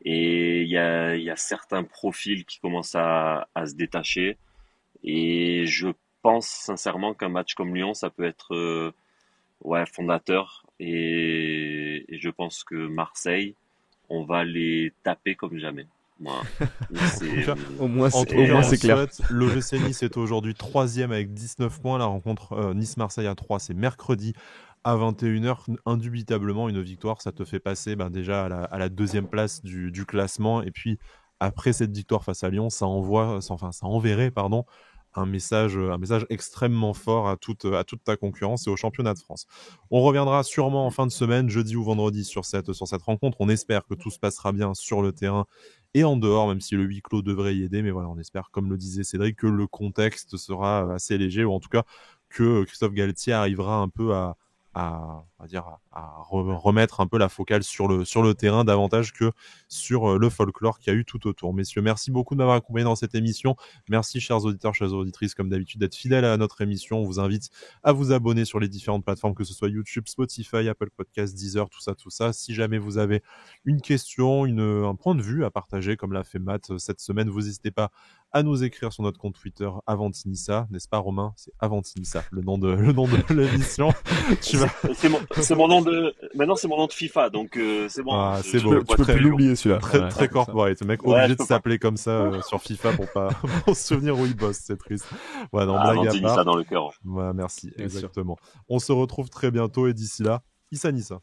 Et il y a certains profils qui commencent à se détacher. Et je pense sincèrement qu'un match comme Lyon, ça peut être ouais, fondateur. Et je pense que Marseille, on va les taper comme jamais. Voilà. Et En tout cas, Au moins, en c'est, tout au cas, moins on c'est clair. souhaite. L'OGC Nice est aujourd'hui troisième avec 19 points. La rencontre Nice-Marseille à 3, c'est mercredi à 21h. Indubitablement, une victoire, ça te fait passer déjà à la deuxième place du classement. Et puis, après cette victoire face à Lyon, ça enverrait, pardon, un message extrêmement fort à toute ta concurrence et au championnat de France. On reviendra sûrement en fin de semaine, jeudi ou vendredi, sur cette rencontre. On espère que tout se passera bien sur le terrain et en dehors, même si le huis clos devrait y aider. Mais voilà, on espère, comme le disait Cédric, que le contexte sera assez léger, ou en tout cas que Christophe Galtier arrivera un peu on va dire, remettre un peu la focale sur le terrain davantage que sur le folklore qu'il y a eu tout autour. Messieurs, merci beaucoup de m'avoir accompagné dans cette émission. Merci, chers auditeurs, chères auditrices, comme d'habitude, d'être fidèles à notre émission. On vous invite à vous abonner sur les différentes plateformes, que ce soit YouTube, Spotify, Apple Podcasts, Deezer, tout ça. Si jamais vous avez une question, un point de vue à partager, comme l'a fait Matt cette semaine, vous n'hésitez pas à nous écrire sur notre compte Twitter Avantinissa, n'est-ce pas, Romain? C'est Avantinissa, le nom de l'émission. c'est mon nom de. Maintenant, c'est mon nom de FIFA, donc c'est bon. Ah, c'est Tu beau. peux, tu peux Très- plus l'oublier, celui-là. Très, Ouais, très c'est ça. corporate. Le mec Ouais, obligé je de peux pas. s'appeler comme ça sur FIFA pour pas pour se souvenir où il bosse, c'est triste. Voilà, non, blague Avant, à tu dis part. ça dans le cœur. Voilà, merci, Bien sûr. exactement. On se retrouve très bientôt et d'ici là, Issa Nissa.